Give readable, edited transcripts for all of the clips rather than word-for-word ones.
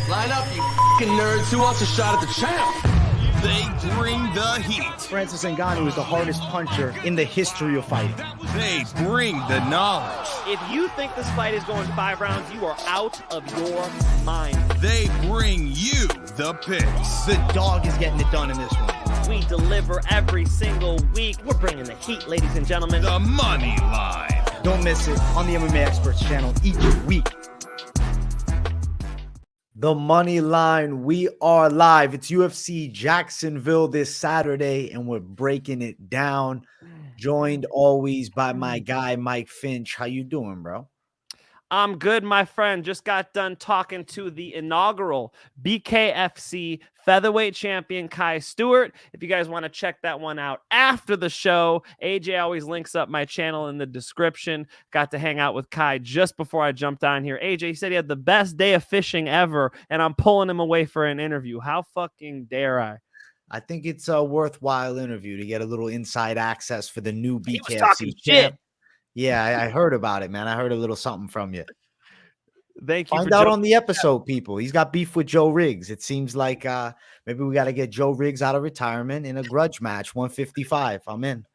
Line up, you fucking nerds. Who wants a shot at the champ? They bring the heat. Francis Ngannou is the hardest puncher in the history of fighting. They bring the knowledge. If you think this fight is going 5 rounds, you are out of your mind. They bring you the picks. The dog is getting it done in this one. We deliver every single week. We're bringing the heat, ladies and gentlemen. The Moneyline. Don't miss it on the MMA Experts channel each week. The Moneyline, we are live. It's UFC Jacksonville this Saturday, and we're breaking it down. Joined always by my guy, Mike Finch. How you doing, bro? I'm good, my friend. Just got done talking to the inaugural BKFC featherweight champion, Kai Stewart. If you guys want to check that one out after the show, AJ always links up my channel in the description. Got to hang out with Kai just before I jumped on here. AJ, he said he had the best day of fishing ever, and I'm pulling him away for an interview. How fucking dare I? I think it's a worthwhile interview to get a little inside access for the new BKFC. He was talking champ. shit. Yeah, I heard about it, man. I heard a little something from you. Thank you. Find out on the episode, people. He's got beef with Joe Riggs. It seems like maybe we got to get Joe Riggs out of retirement in a grudge match, 155. I'm in.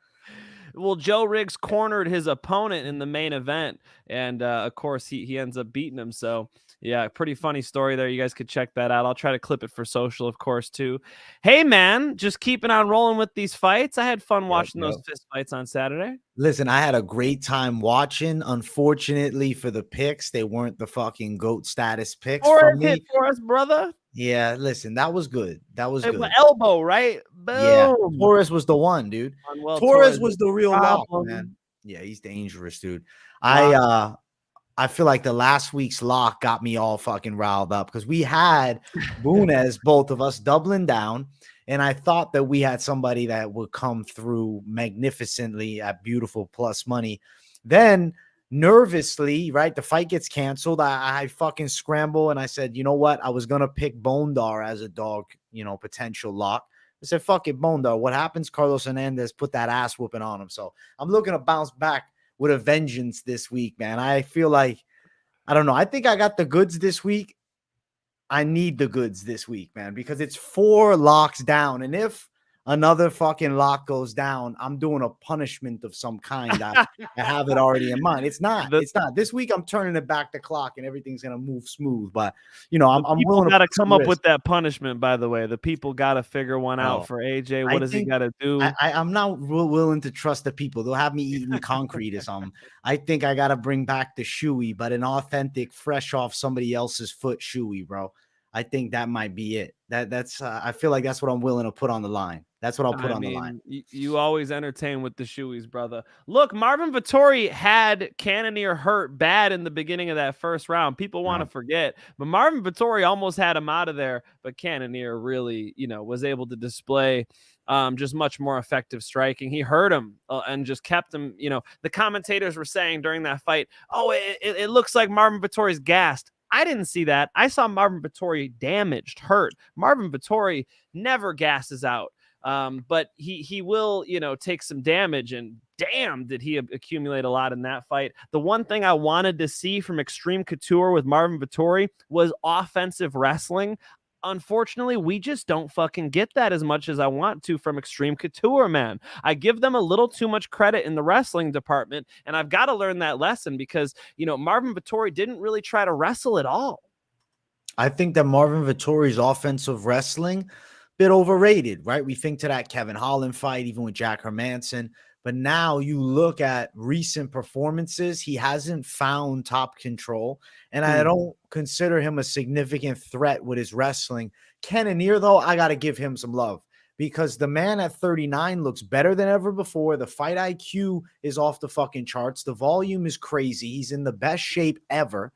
Well, Joe Riggs cornered his opponent in the main event, and of course, he ends up beating him. So, yeah, pretty funny story there. You guys could check that out. I'll try to clip it for social, of course, too. Hey, man, just keeping on rolling with these fights. I had fun watching those fist fights on Saturday. Listen, I had a great time watching. Unfortunately for the picks, they weren't the fucking GOAT status picks for me. Hit for us, brother. Yeah, listen, that was good. That was good. Elbow, right? Boom. Yeah, Torres was the one, dude. Torres was the real lock, man. Yeah, he's dangerous, dude. I feel like the last week's lock got me all fucking riled up because we had Bunez, both of us, doubling down. And I thought that we had somebody that would come through magnificently at beautiful plus money. Then nervously, right, the fight gets canceled. I fucking scramble and I said, you know what? I was going to pick Bondar as a dog, potential lock. I said, fuck it, Bondar. What happens? Carlos Hernandez put that ass whooping on him. So I'm looking to bounce back with a vengeance this week, man. I feel like, I don't know. I think I got the goods this week. I need the goods this week, man, because it's 4 locks down. And if another fucking lock goes down, I'm doing a punishment of some kind. I have it already in mind. It's not. This week I'm turning it back the clock and everything's going to move smooth. But, I'm willing to come up with that punishment, by the way. The people got to figure one out for AJ. What does he got to do? I'm not willing to trust the people. They'll have me eating concrete or something. I think I got to bring back the shoey, but an authentic, fresh off somebody else's foot shoey, bro. I think that might be it. That's I feel like that's what I'm willing to put on the line. That's what I'll put on the line. You always entertain with the shoeys, brother. Look, Marvin Vettori had Cannonier hurt bad in the beginning of that first round. People want to forget, but Marvin Vettori almost had him out of there. But Cannonier really, was able to display just much more effective striking. He hurt him and just kept him. The commentators were saying during that fight, "Oh, it looks like Marvin Vettori's gassed." I didn't see that. I saw Marvin Vettori damaged, hurt. Marvin Vettori never gasses out. But he will, take some damage, and damn, did he accumulate a lot in that fight. The one thing I wanted to see from Extreme Couture with Marvin Vettori was offensive wrestling. Unfortunately, we just don't fucking get that as much as I want to from Extreme Couture, man. I give them a little too much credit in the wrestling department, and I've got to learn that lesson because, Marvin Vettori didn't really try to wrestle at all. I think that Marvin Vettori's offensive wrestling bit overrated, right? We think to that Kevin Holland fight, even with Jack Hermanson. But now you look at recent performances, he hasn't found top control. And I don't consider him a significant threat with his wrestling. Cannonier, though, I got to give him some love because the man at 39 looks better than ever before. The fight IQ is off the fucking charts. The volume is crazy. He's in the best shape ever.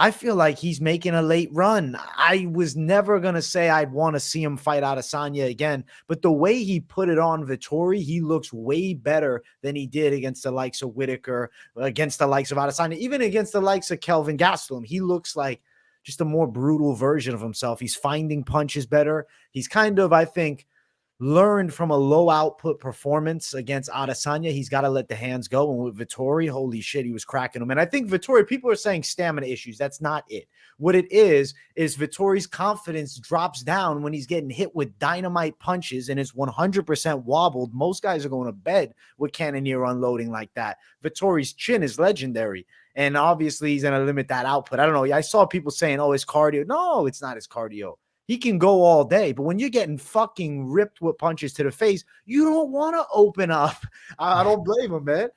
I feel like he's making a late run. I was never going to say I'd want to see him fight Adesanya again, but the way he put it on Vettori, he looks way better than he did against the likes of Whitaker, against the likes of Adesanya, even against the likes of Kelvin Gastelum. He looks like just a more brutal version of himself. He's finding punches better. He's kind of, I think, learned from a low output performance against Adesanya. He's got to let the hands go. And with Vettori, holy shit, he was cracking them. And I think Vettori, people are saying stamina issues. That's not it. What it is Vettori's confidence drops down when he's getting hit with dynamite punches and is 100% wobbled. Most guys are going to bed with Cannonier unloading like that. Vettori's chin is legendary. And obviously he's going to limit that output. I don't know. I saw people saying, oh, his cardio. No, it's not his cardio. He can go all day, but when you're getting fucking ripped with punches to the face, you don't want to open up. I don't blame him, man.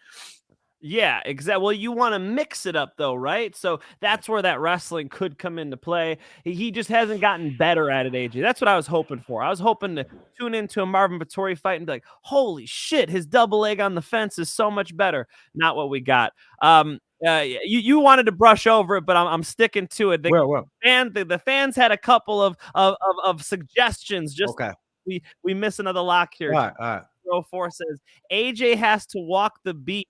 Yeah, exactly. Well, you want to mix it up, though, right? So that's where that wrestling could come into play. He just hasn't gotten better at it, AJ. That's what I was hoping for. I was hoping to tune into a Marvin Vettori fight and be like, holy shit, his double leg on the fence is so much better. Not what we got. You wanted to brush over it, but I'm sticking to it. The fans had a couple of suggestions. Just okay. We miss another lock here. All right. 4 says AJ has to walk the beach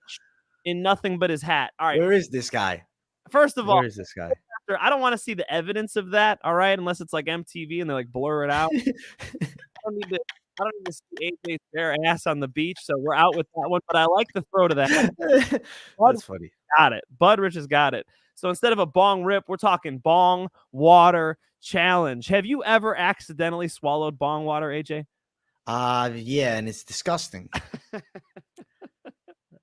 in nothing but his hat. All right. Where is this guy? First of all, where is this guy? I don't want to see the evidence of that. All right, unless it's like MTV and they like blur it out. I don't need to see AJ's bare ass on the beach, so we're out with that one. But I like the throw to that. That's funny. Got it. Budrich has got it. So instead of a bong rip, we're talking bong water challenge. Have you ever accidentally swallowed bong water, AJ? Yeah, and it's disgusting.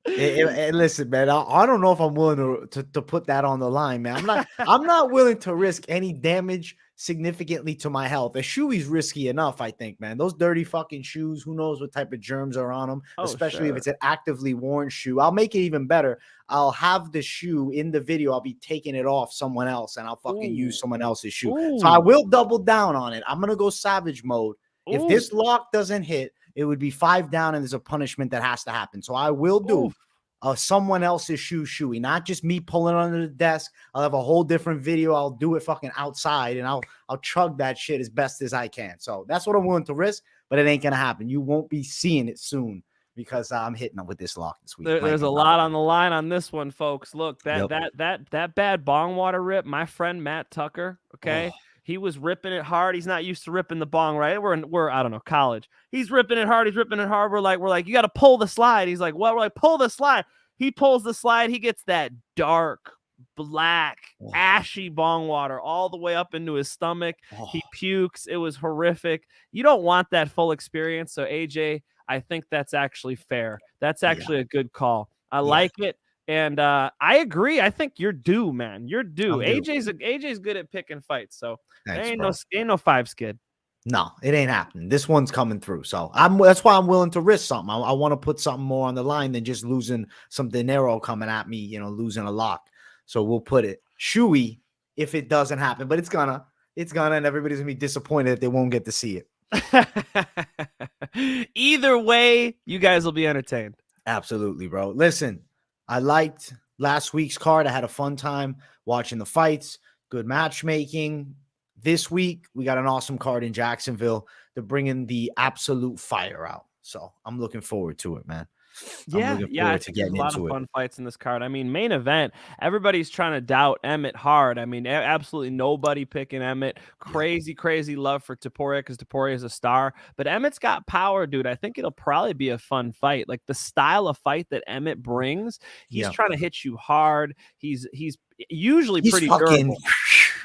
Listen, man, I don't know if I'm willing to put that on the line, man. I'm not willing to risk any damage significantly to my health. A shoe is risky enough, I think, man. Those dirty fucking shoes, who knows what type of germs are on them, especially if it's an actively worn shoe. I'll make it even better. I'll have the shoe in the video. I'll be taking it off someone else, and I'll fucking use someone else's shoe. So I will double down on it. I'm going to go savage mode. If this lock doesn't hit, it would be 5 down, and there's a punishment that has to happen. So I will do someone else's shoey, not just me pulling under the desk. I'll have a whole different video. I'll do it fucking outside, and I'll chug that shit as best as I can. So that's what I'm willing to risk, but it ain't gonna happen. You won't be seeing it soon because I'm hitting up with this lock this week. There's a lot on the line on this one, folks. Look, that bad bong water rip. My friend Matt Tucker. Okay. He was ripping it hard. He's not used to ripping the bong, right? We're I don't know, college. He's ripping it hard. We're like, you got to pull the slide. He's like, what? We're like, pull the slide. He pulls the slide. He gets that dark, black, ashy bong water all the way up into his stomach. He pukes. It was horrific. You don't want that full experience. So AJ, I think that's actually fair. That's actually a good call. I like it. And I agree. I think you're due, man. You're due. AJ's good at picking fights, so ain't no 5 skid. No, it ain't happening. This one's coming through. So that's why I'm willing to risk something. I want to put something more on the line than just losing some dinero coming at me, losing a lock. So we'll put it shoey if it doesn't happen, but it's gonna, and everybody's gonna be disappointed that they won't get to see it. Either way, you guys will be entertained. Absolutely, bro. Listen, I liked last week's card. I had a fun time watching the fights, good matchmaking. This week, we got an awesome card in Jacksonville. They're bringing the absolute fire out. So I'm looking forward to it, man. I think there's a lot of fun fights in this card. I mean, main event, everybody's trying to doubt Emmett hard. I mean, absolutely nobody picking Emmett. Crazy love for Topuria because Topuria is a star. But Emmett's got power, dude. I think it'll probably be a fun fight. Like the style of fight that Emmett brings, he's trying to hit you hard. He's usually pretty durable.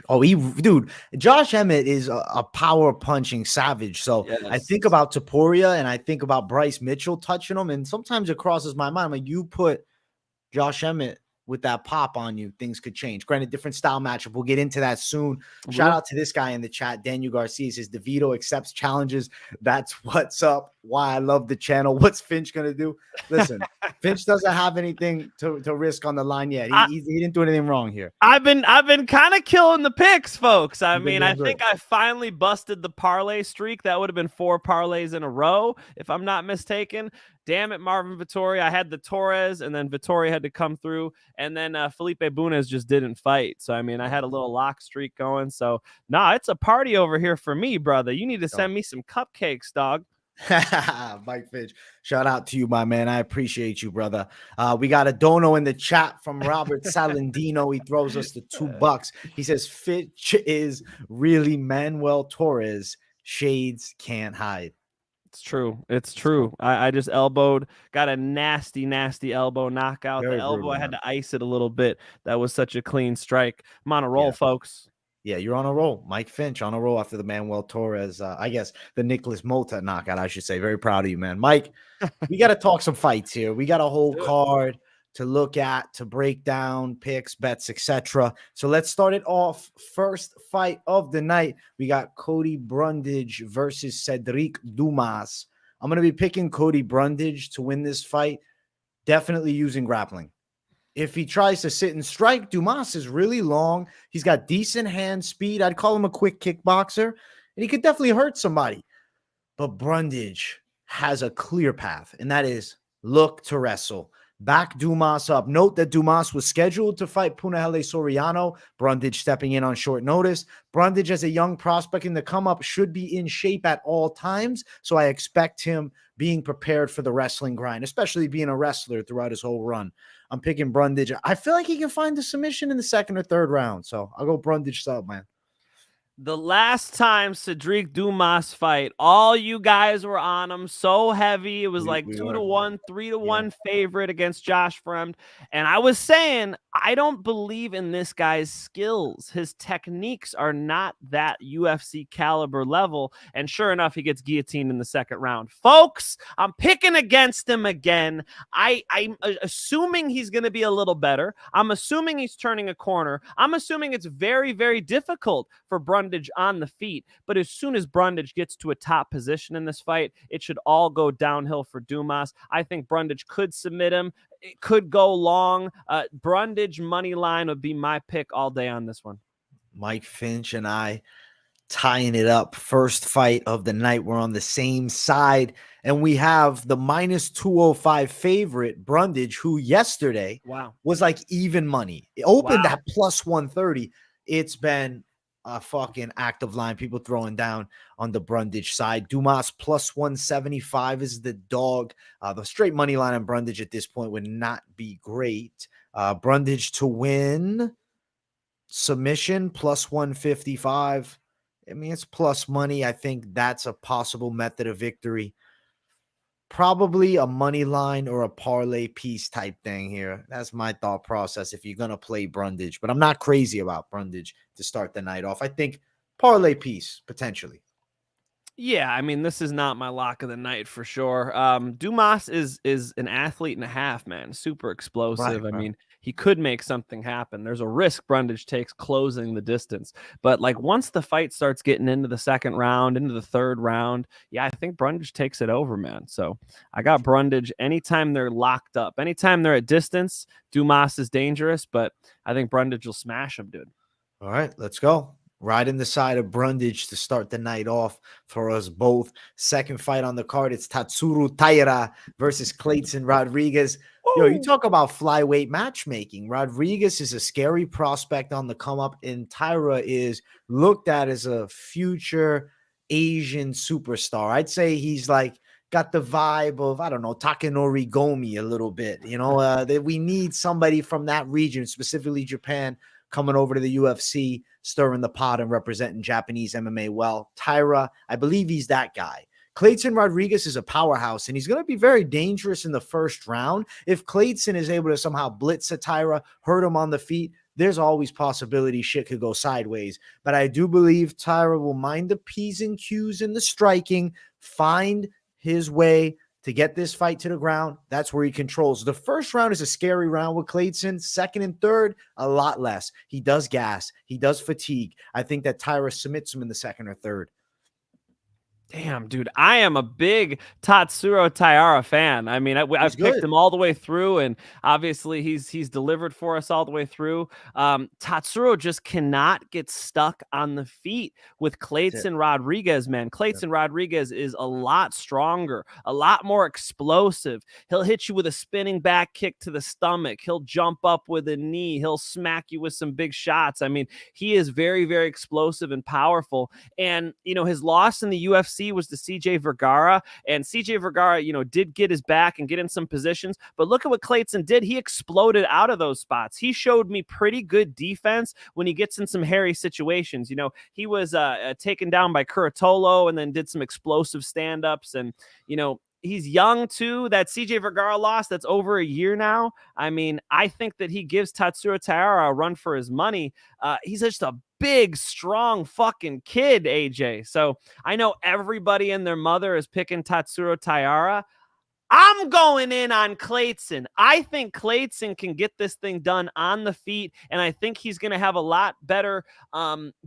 Dude, Josh Emmett is a power punching savage. So I think about Topuria and I think about Bryce Mitchell touching him. And sometimes it crosses my mind. Like, you put Josh Emmett with that pop on you, things could change. Granted, different style matchup. We'll get into that soon. Shout out to this guy in the chat. Daniel Garcia says DeVito accepts challenges. That's what's up. Why I love the channel. What's Finch going to do? Listen, Finch doesn't have anything to risk on the line yet. He didn't do anything wrong here. I've been kind of killing the picks, folks. I mean, I think I finally busted the parlay streak. That would have been 4 parlays in a row, if I'm not mistaken. Damn it, Marvin Vettori. I had the Torres, and then Vettori had to come through, and then Felipe Bunes just didn't fight. So, I mean, I had a little lock streak going. So, it's a party over here for me, brother. You need to send me some cupcakes, dog. Mike Finch, shout out to you, my man. I appreciate you, brother. We got a dono in the chat from Robert Salandino. He throws us the $2. He says Finch is really Manuel Torres. Shades can't hide. It's true. It's true. I just elbowed, got a nasty, nasty elbow knockout. Very the elbow, brutal, I had man. to ice it a little bit. That was such a clean strike. I'm on a roll, folks. Yeah, you're on a roll. Mike Finch on a roll after the Manuel Torres, I guess the Nicholas Mota knockout, I should say. Very proud of you, man. Mike, we got to talk some fights here. We got a whole card to look at, to break down, picks, bets, etc. So let's start it off. First fight of the night, we got Cody Brundage versus Sedriques Dumas. I'm going to be picking Cody Brundage to win this fight, definitely using grappling. If he tries to sit and strike, Dumas is really long. He's got decent hand speed. I'd call him a quick kickboxer, and he could definitely hurt somebody. But Brundage has a clear path, and that is look to wrestle. Back Dumas up. Note that Dumas was scheduled to fight Punahele Soriano. Brundage stepping in on short notice. Brundage, as a young prospect in the come-up, should be in shape at all times, so I expect him being prepared for the wrestling grind, especially being a wrestler throughout his whole run. I'm picking Brundage. I feel like he can find the submission in the second or third round, so I'll go Brundage sub, man. The last time Sedriques Dumas fight, all you guys were on him so heavy. It was like 2-1, 3-1 favorite against Josh Fremd. And I was saying, I don't believe in this guy's skills. His techniques are not that UFC caliber level. And sure enough, he gets guillotined in the second round. Folks, I'm picking against him again. I'm assuming he's going to be a little better. I'm assuming he's turning a corner. I'm assuming it's very, very difficult for Brundage on the feet, but as soon as Brundage gets to a top position in this fight, it should all go downhill for Dumas. I think Brundage could submit him. It could go long. Brundage money line would be my pick all day on this one. Mike Finch and I tying it up. First fight of the night. We're on the same side, and we have the minus 205 favorite Brundage, who yesterday was like even money. It opened at plus 130. It's been a fucking active line. People throwing down on the Brundage side. Dumas plus 175 is the dog. The straight money line on Brundage at this point would not be great. Brundage to win, submission plus 155. I mean, it's plus money. I think that's a possible method of victory. Probably a money line or a parlay piece type thing here. That's my thought process if you're going to play Brundage. But I'm not crazy about Brundage to start the night off. I think parlay piece, potentially. Yeah, I mean, this is not my lock of the night for sure. Dumas is an athlete and a half, man. Super explosive. Right. I mean, he could make something happen. There's a risk Brundage takes closing the distance. But like once the fight starts getting into the second round, into the third round, yeah, I think Brundage takes it over, man. So I got Brundage anytime they're locked up. Anytime they're at distance, Dumas is dangerous, but I think Brundage will smash him, dude. All right, let's go. Riding the side of Brundage to start the night off for us both. Second fight on the card, it's Tatsuro Taira versus Clayton Rodrigues. Yo, you talk about flyweight matchmaking. Rodrigues is a scary prospect on the come up, and Taira is looked at as a future Asian superstar. I'd say he's like got the vibe of, I don't know, Takanori Gomi a little bit. You know, that we need somebody from that region, specifically Japan, coming over to the UFC, stirring the pot and representing Japanese MMA well. Taira, I believe he's that guy. Clayton Rodrigues is a powerhouse, and he's going to be very dangerous in the first round. If Clayton is able to somehow blitz a Taira, hurt him on the feet, there's always possibility shit could go sideways. But I do believe Taira will mind the P's and Q's in the striking, find his way to get this fight to the ground. That's where he controls. The first round is a scary round with Clayton. Second and third, a lot less. He does gas. He does fatigue. I think that Taira submits him in the second or third. Damn, dude, I am a big Tatsuro Taira fan. I mean, I've picked him all the way through, and obviously he's delivered for us all the way through. Tatsuro just cannot get stuck on the feet with Clayton Rodrigues, man. Clayton Rodrigues is a lot stronger, a lot more explosive. He'll hit you with a spinning back kick to the stomach. He'll jump up with a knee. He'll smack you with some big shots. I mean, he is very, very explosive and powerful. And, you know, his loss in the UFC UFC was to CJ Vergara, and CJ Vergara, did get his back and get in some positions, but look at what Clayton did. He exploded out of those spots. He showed me pretty good defense when he gets in some hairy situations. He was taken down by Curatolo and then did some explosive stand-ups, and he's young too. That CJ Vergara loss, that's over a year now. I mean, I think that he gives Tatsuro Taira a run for his money. He's just a big, strong fucking kid, AJ. So I know everybody and their mother is picking Tatsuro Taira. I'm going in on Clayton. I think Clayton can get this thing done on the feet, and I think he's going to have a lot better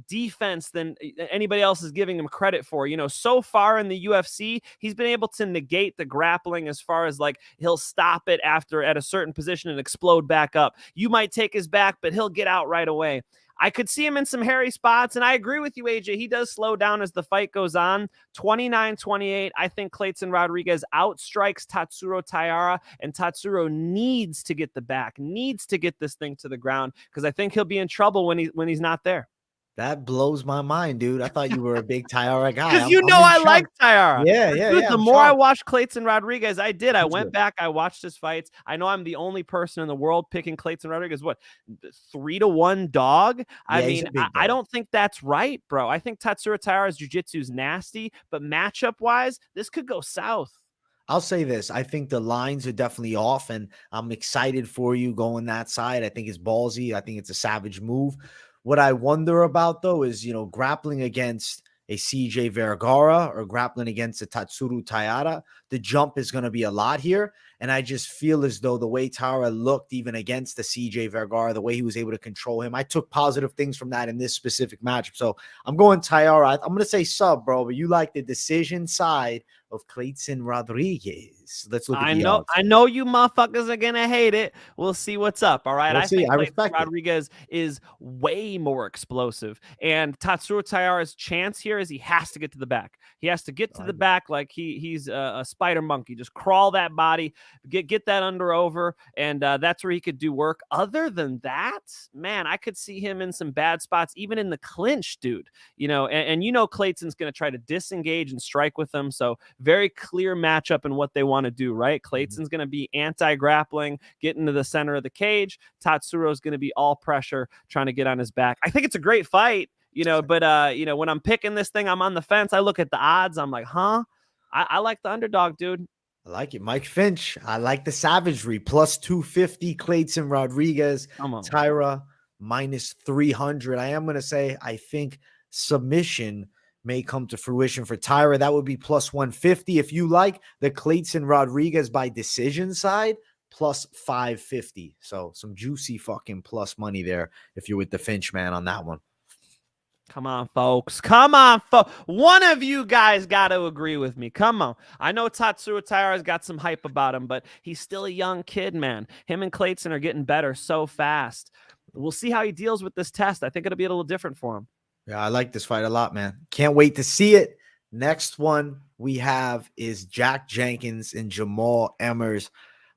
defense than anybody else is giving him credit for. So far in the UFC, he's been able to negate the grappling as far as like he'll stop it after at a certain position and explode back up. You might take his back, but he'll get out right away. I could see him in some hairy spots, and I agree with you, AJ. He does slow down as the fight goes on. 29-28, I think Clayton Rodrigues outstrikes Tatsuro Taira, and Tatsuro needs to get the back, needs to get this thing to the ground, because I think he'll be in trouble when he's not there. That blows my mind, dude. I thought you were a big Taira guy. Because I like Taira. Yeah. Dude, yeah, the more I watched Clayton Rodrigues, I did. I went back, I watched his fights. I know I'm the only person in the world picking Clayton Rodrigues. What, 3-1 dog? I mean, I don't think that's right, bro. I think Tatsuro Taira's jiu-jitsu is nasty, but matchup-wise, this could go south. I'll say this. I think the lines are definitely off, and I'm excited for you going that side. I think it's ballsy. I think it's a savage move. What I wonder about, though, is, grappling against a CJ Vergara or grappling against a Tatsuro Taira, the jump is going to be a lot here. And I just feel as though the way Taira looked, even against the CJ Vergara, the way he was able to control him, I took positive things from that in this specific matchup. So I'm going Taira. I'm going to say sub, bro, but you like the decision side of Clayton Rodrigues. Let's look at the odds. I know you motherfuckers are gonna hate it. We'll see what's up. All right. I think Clayton Rodrigues is way more explosive. And Tatsuro Taira's chance here is he has to get to the back. He has to get to the back like he's a spider monkey. Just crawl that body, get that under over, and that's where he could do work. Other than that, man, I could see him in some bad spots, even in the clinch, dude. And Clayton's gonna try to disengage and strike with him. So very clear matchup in what they want to do, right? Clayton's going to be anti-grappling, get into the center of the cage. Tatsuro's going to be all pressure, trying to get on his back. I think it's a great fight, but when I'm picking this thing, I'm on the fence. I look at the odds. I'm like, I like the underdog, dude. I like it. Mike Finch. I like the savagery. Plus 250, Clayton Rodrigues. Taira, minus 300. I am going to say, I think submission may come to fruition for Taira. That would be plus 150. If you like the Clayton Rodrigues by decision side, plus 550. So some juicy fucking plus money there if you're with the Finch man on that one. Come on, folks. Come on, folks. One of you guys got to agree with me. Come on. I know Tatsuro Taira's got some hype about him, but he's still a young kid, man. Him and Clayton are getting better so fast. We'll see how he deals with this test. I think it'll be a little different for him. Yeah, I like this fight a lot, man. Can't wait to see it. Next one we have is Jack Jenkins and Jamall Emmers.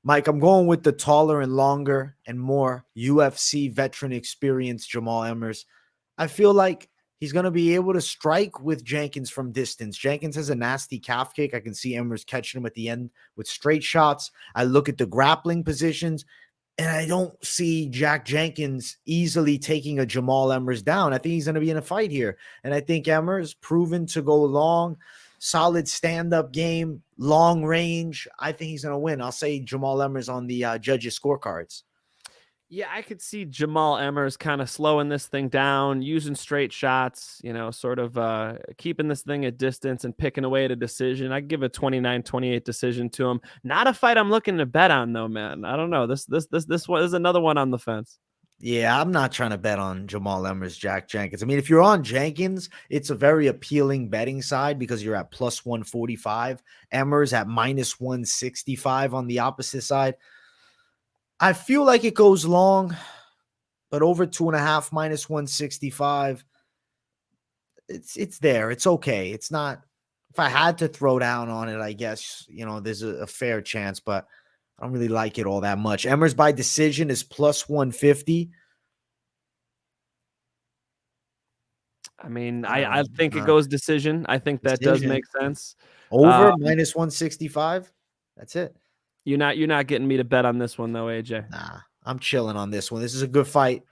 Mike, I'm going with the taller and longer and more UFC veteran experience, Jamall Emmers. I feel like he's going to be able to strike with Jenkins from distance. Jenkins has a nasty calf kick. I can see Emmers catching him at the end with straight shots. I look at the grappling positions, and I don't see Jack Jenkins easily taking a Jamall Emmers down. I think he's going to be in a fight here. And I think Emmers proven to go long, solid stand-up game, long range. I think he's going to win. I'll say Jamall Emmers on the judges' scorecards. Yeah, I could see Jamall Emmers kind of slowing this thing down, using straight shots, sort of keeping this thing at distance and picking away at a decision. I'd give a 29-28 decision to him. Not a fight I'm looking to bet on, though, man. I don't know. This one is another one on the fence. Yeah, I'm not trying to bet on Jamall Emmers, Jack Jenkins. I mean, if you're on Jenkins, it's a very appealing betting side because you're at plus 145. Emmers at minus 165 on the opposite side. I feel like it goes long, but over 2.5 minus 165. It's there. It's okay. It's not. If I had to throw down on it, I guess, there's a fair chance, but I don't really like it all that much. Emmers by decision is plus 150. I mean, I think it goes decision. I think that does make sense. Over minus 165. That's it. You're not getting me to bet on this one though, AJ. Nah, I'm chilling on this one. This is a good fight.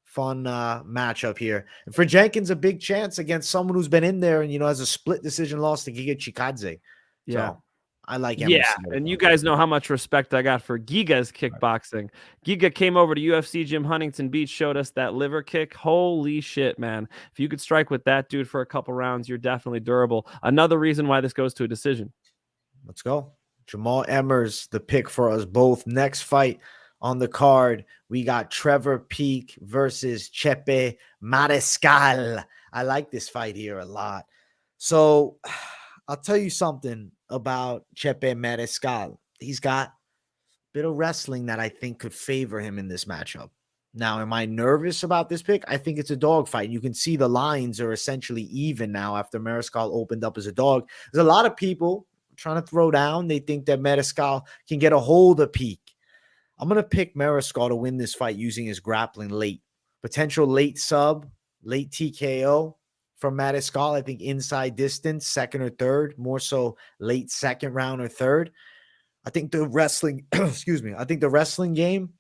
Fun matchup here. And for Jenkins, a big chance against someone who's been in there and, has a split decision loss to Giga Chikadze. Yeah. So I like Emmers. Yeah, and you guys know how much respect I got for Giga's kickboxing. Giga came over to UFC Gym Huntington Beach, showed us that liver kick. Holy shit, man. If you could strike with that dude for a couple rounds, you're definitely durable. Another reason why this goes to a decision. Let's go. Jamall Emmers, the pick for us both. Next fight on the card, we got Trevor Peek versus Chepe Mariscal. I like this fight here a lot. So I'll tell you something about Chepe Mariscal. He's got a bit of wrestling that I think could favor him in this matchup. Now, am I nervous about this pick? I think it's a dog fight. You can see the lines are essentially even now after Mariscal opened up as a dog. There's a lot of people trying to throw down. They think that Mariscal can get a hold of Peek. I'm going to pick Mariscal to win this fight using his grappling late. Potential late sub, late TKO from Mariscal. I think inside distance, second or third, more so late second round or third. I think the wrestling, I think the wrestling game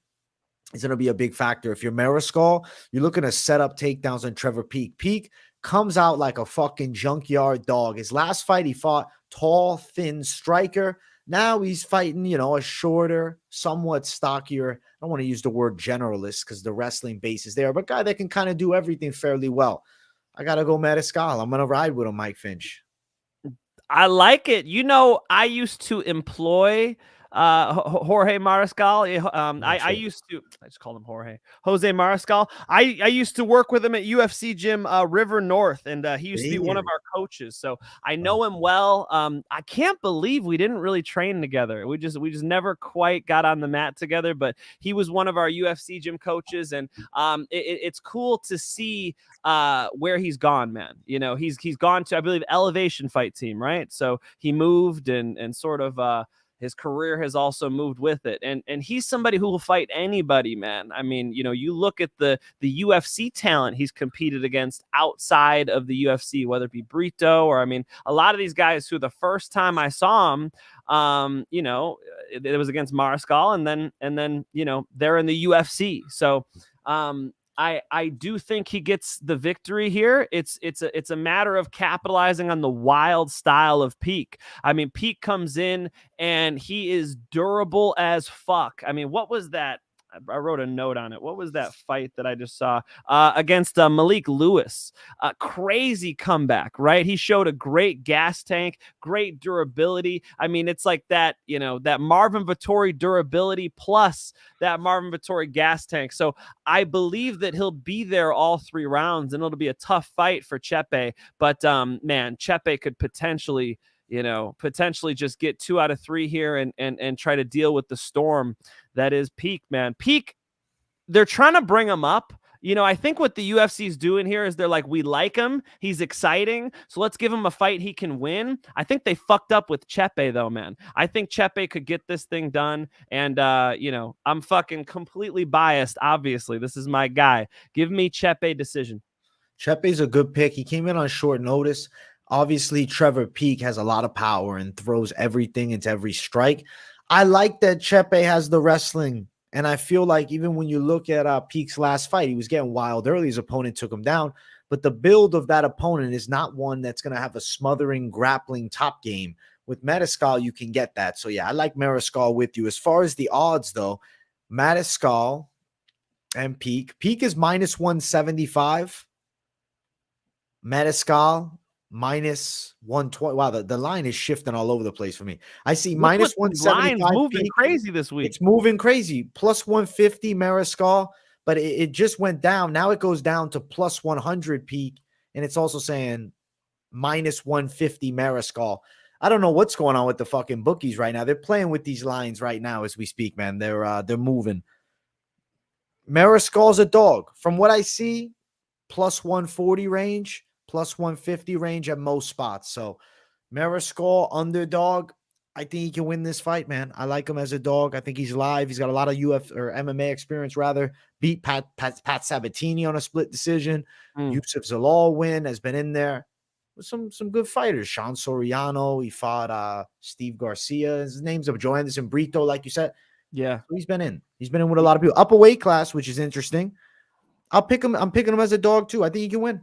is going to be a big factor. If you're Mariscal, you're looking to set up takedowns on Trevor Peek. Peek comes out like a fucking junkyard dog. His last fight, he fought tall, thin striker. Now he's fighting, a shorter, somewhat stockier. I don't want to use the word generalist because the wrestling base is there, but guy that can kind of do everything fairly well. I got to go Mariscal. I'm going to ride with him, Mike Finch. I like it. I used to employ Jorge Mariscal. I used to, I just called him Jose Mariscal. I used to work with him at UFC Gym River North, and he used to be one of our coaches. So I know him well. I can't believe we didn't really train together. We just never quite got on the mat together, but he was one of our UFC Gym coaches, and it's cool to see where he's gone, man. He's gone to, I believe, Elevation Fight Team, right? So he moved and sort of his career has also moved with it. And he's somebody who will fight anybody, man. I mean, you look at the UFC talent he's competed against outside of the UFC, whether it be Brito or, a lot of these guys who the first time I saw him, it was against Mariscal, and then they're in the UFC. So, I do think he gets the victory here. It's a matter of capitalizing on the wild style of Peek. Peek comes in and he is durable as fuck. What was that? I wrote a note on it. What was that fight that I just saw against Malik Lewis? Crazy comeback, right? He showed a great gas tank, great durability. It's like that, that Marvin Vettori durability plus that Marvin Vettori gas tank. So I believe that he'll be there all 3 rounds, and it'll be a tough fight for Chepe. But man, Chepe could potentially just get 2 out of 3 here and try to deal with the storm that is Peek, man. Peek, they're trying to bring him up. I think what the UFC is doing here is they're like, we like him. He's exciting. So let's give him a fight he can win. I think they fucked up with Chepe, though, man. I think Chepe could get this thing done. And, I'm fucking completely biased. Obviously, this is my guy. Give me Chepe decision. Chepe's a good pick. He came in on short notice. Obviously, Trevor Peek has a lot of power and throws everything into every strike. I like that Chepe has the wrestling, and I feel like even when you look at Peek's last fight, he was getting wild early. His opponent took him down, but the build of that opponent is not one that's going to have a smothering, grappling top game. With Mariscal, you can get that. So, yeah, I like Mariscal with you. As far as the odds, though, Mariscal and Peek. Peek is minus 175. Mariscal minus 120. Wow, the line is shifting all over the place for me. I see minus 175. Line's moving crazy this week. It's moving crazy. Plus 150 Mariscal, but it just went down. Now it goes down to plus 100 Peek, and it's also saying minus 150 Mariscal. I don't know what's going on with the fucking bookies right now. They're playing with these lines right now as we speak, man. They're moving. Mariscal's a dog. From what I see, plus 140 range. Plus 150 range at most spots. So Mariscal underdog. I think he can win this fight, man. I like him as a dog. I think he's live. He's got a lot of UFC or MMA experience, rather. Beat Pat Sabatini on a split decision. Yusuf Zalal win, has been in there with some good fighters. Sean Soriano. He fought Steve Garcia. His name's Joe Anderson Brito, like you said. Yeah. So he's been in. He's been in with a lot of people. Upper weight class, which is interesting. I'll pick him. I'm picking him as a dog, too. I think he can win.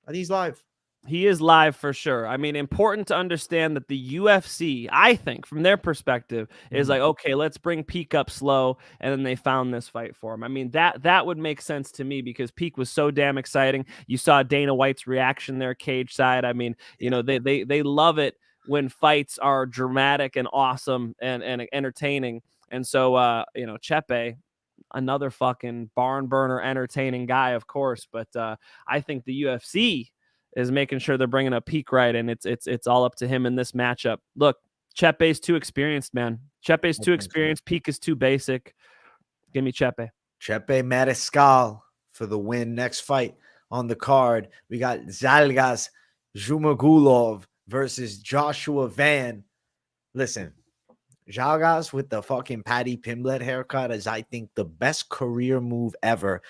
I think he's live. He is live for sure. I mean, important to understand that the UFC, I think, from their perspective, is like, okay, let's bring Peak up slow, and then they found this fight for him. I mean, that would make sense to me because Peak was so damn exciting. You saw Dana White's reaction there, cage side. I mean, you know, they love it when fights are dramatic and awesome and entertaining. And so, you know, Chepe, another fucking barn burner, entertaining guy, of course. But I think the UFC is making sure they're bringing a Peak right, and it's all up to him in this matchup. Look, Chepe's too experienced, man. Chepe's too experienced. Peak is too basic. Give me Chepe. Chepe Mariscal for the win. Next fight on the card, we got Zhalgas Zhumagulov versus Joshua Van. Listen, Zhalgas with the fucking Paddy Pimblett haircut is, I think, the best career move ever.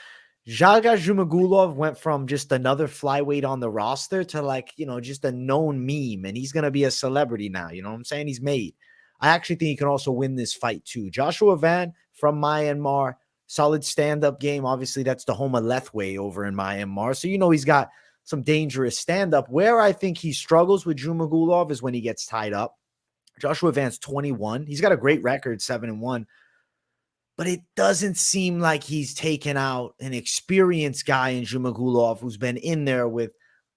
Zhalgas Zhumagulov went from just another flyweight on the roster to, like, you know, just a known meme, and he's going to be a celebrity now. You know what I'm saying? He's made. I actually think he can also win this fight too. Joshua Van from Myanmar, solid stand-up game. Obviously, that's the home of Lethway over in Myanmar. So, you know, he's got some dangerous stand-up. Where I think he struggles with Zhumagulov is when he gets tied up. Joshua Van's 21. He's got a great record, 7-1. But it doesn't seem like he's taken out an experienced guy in Zhumagulov who's been in there with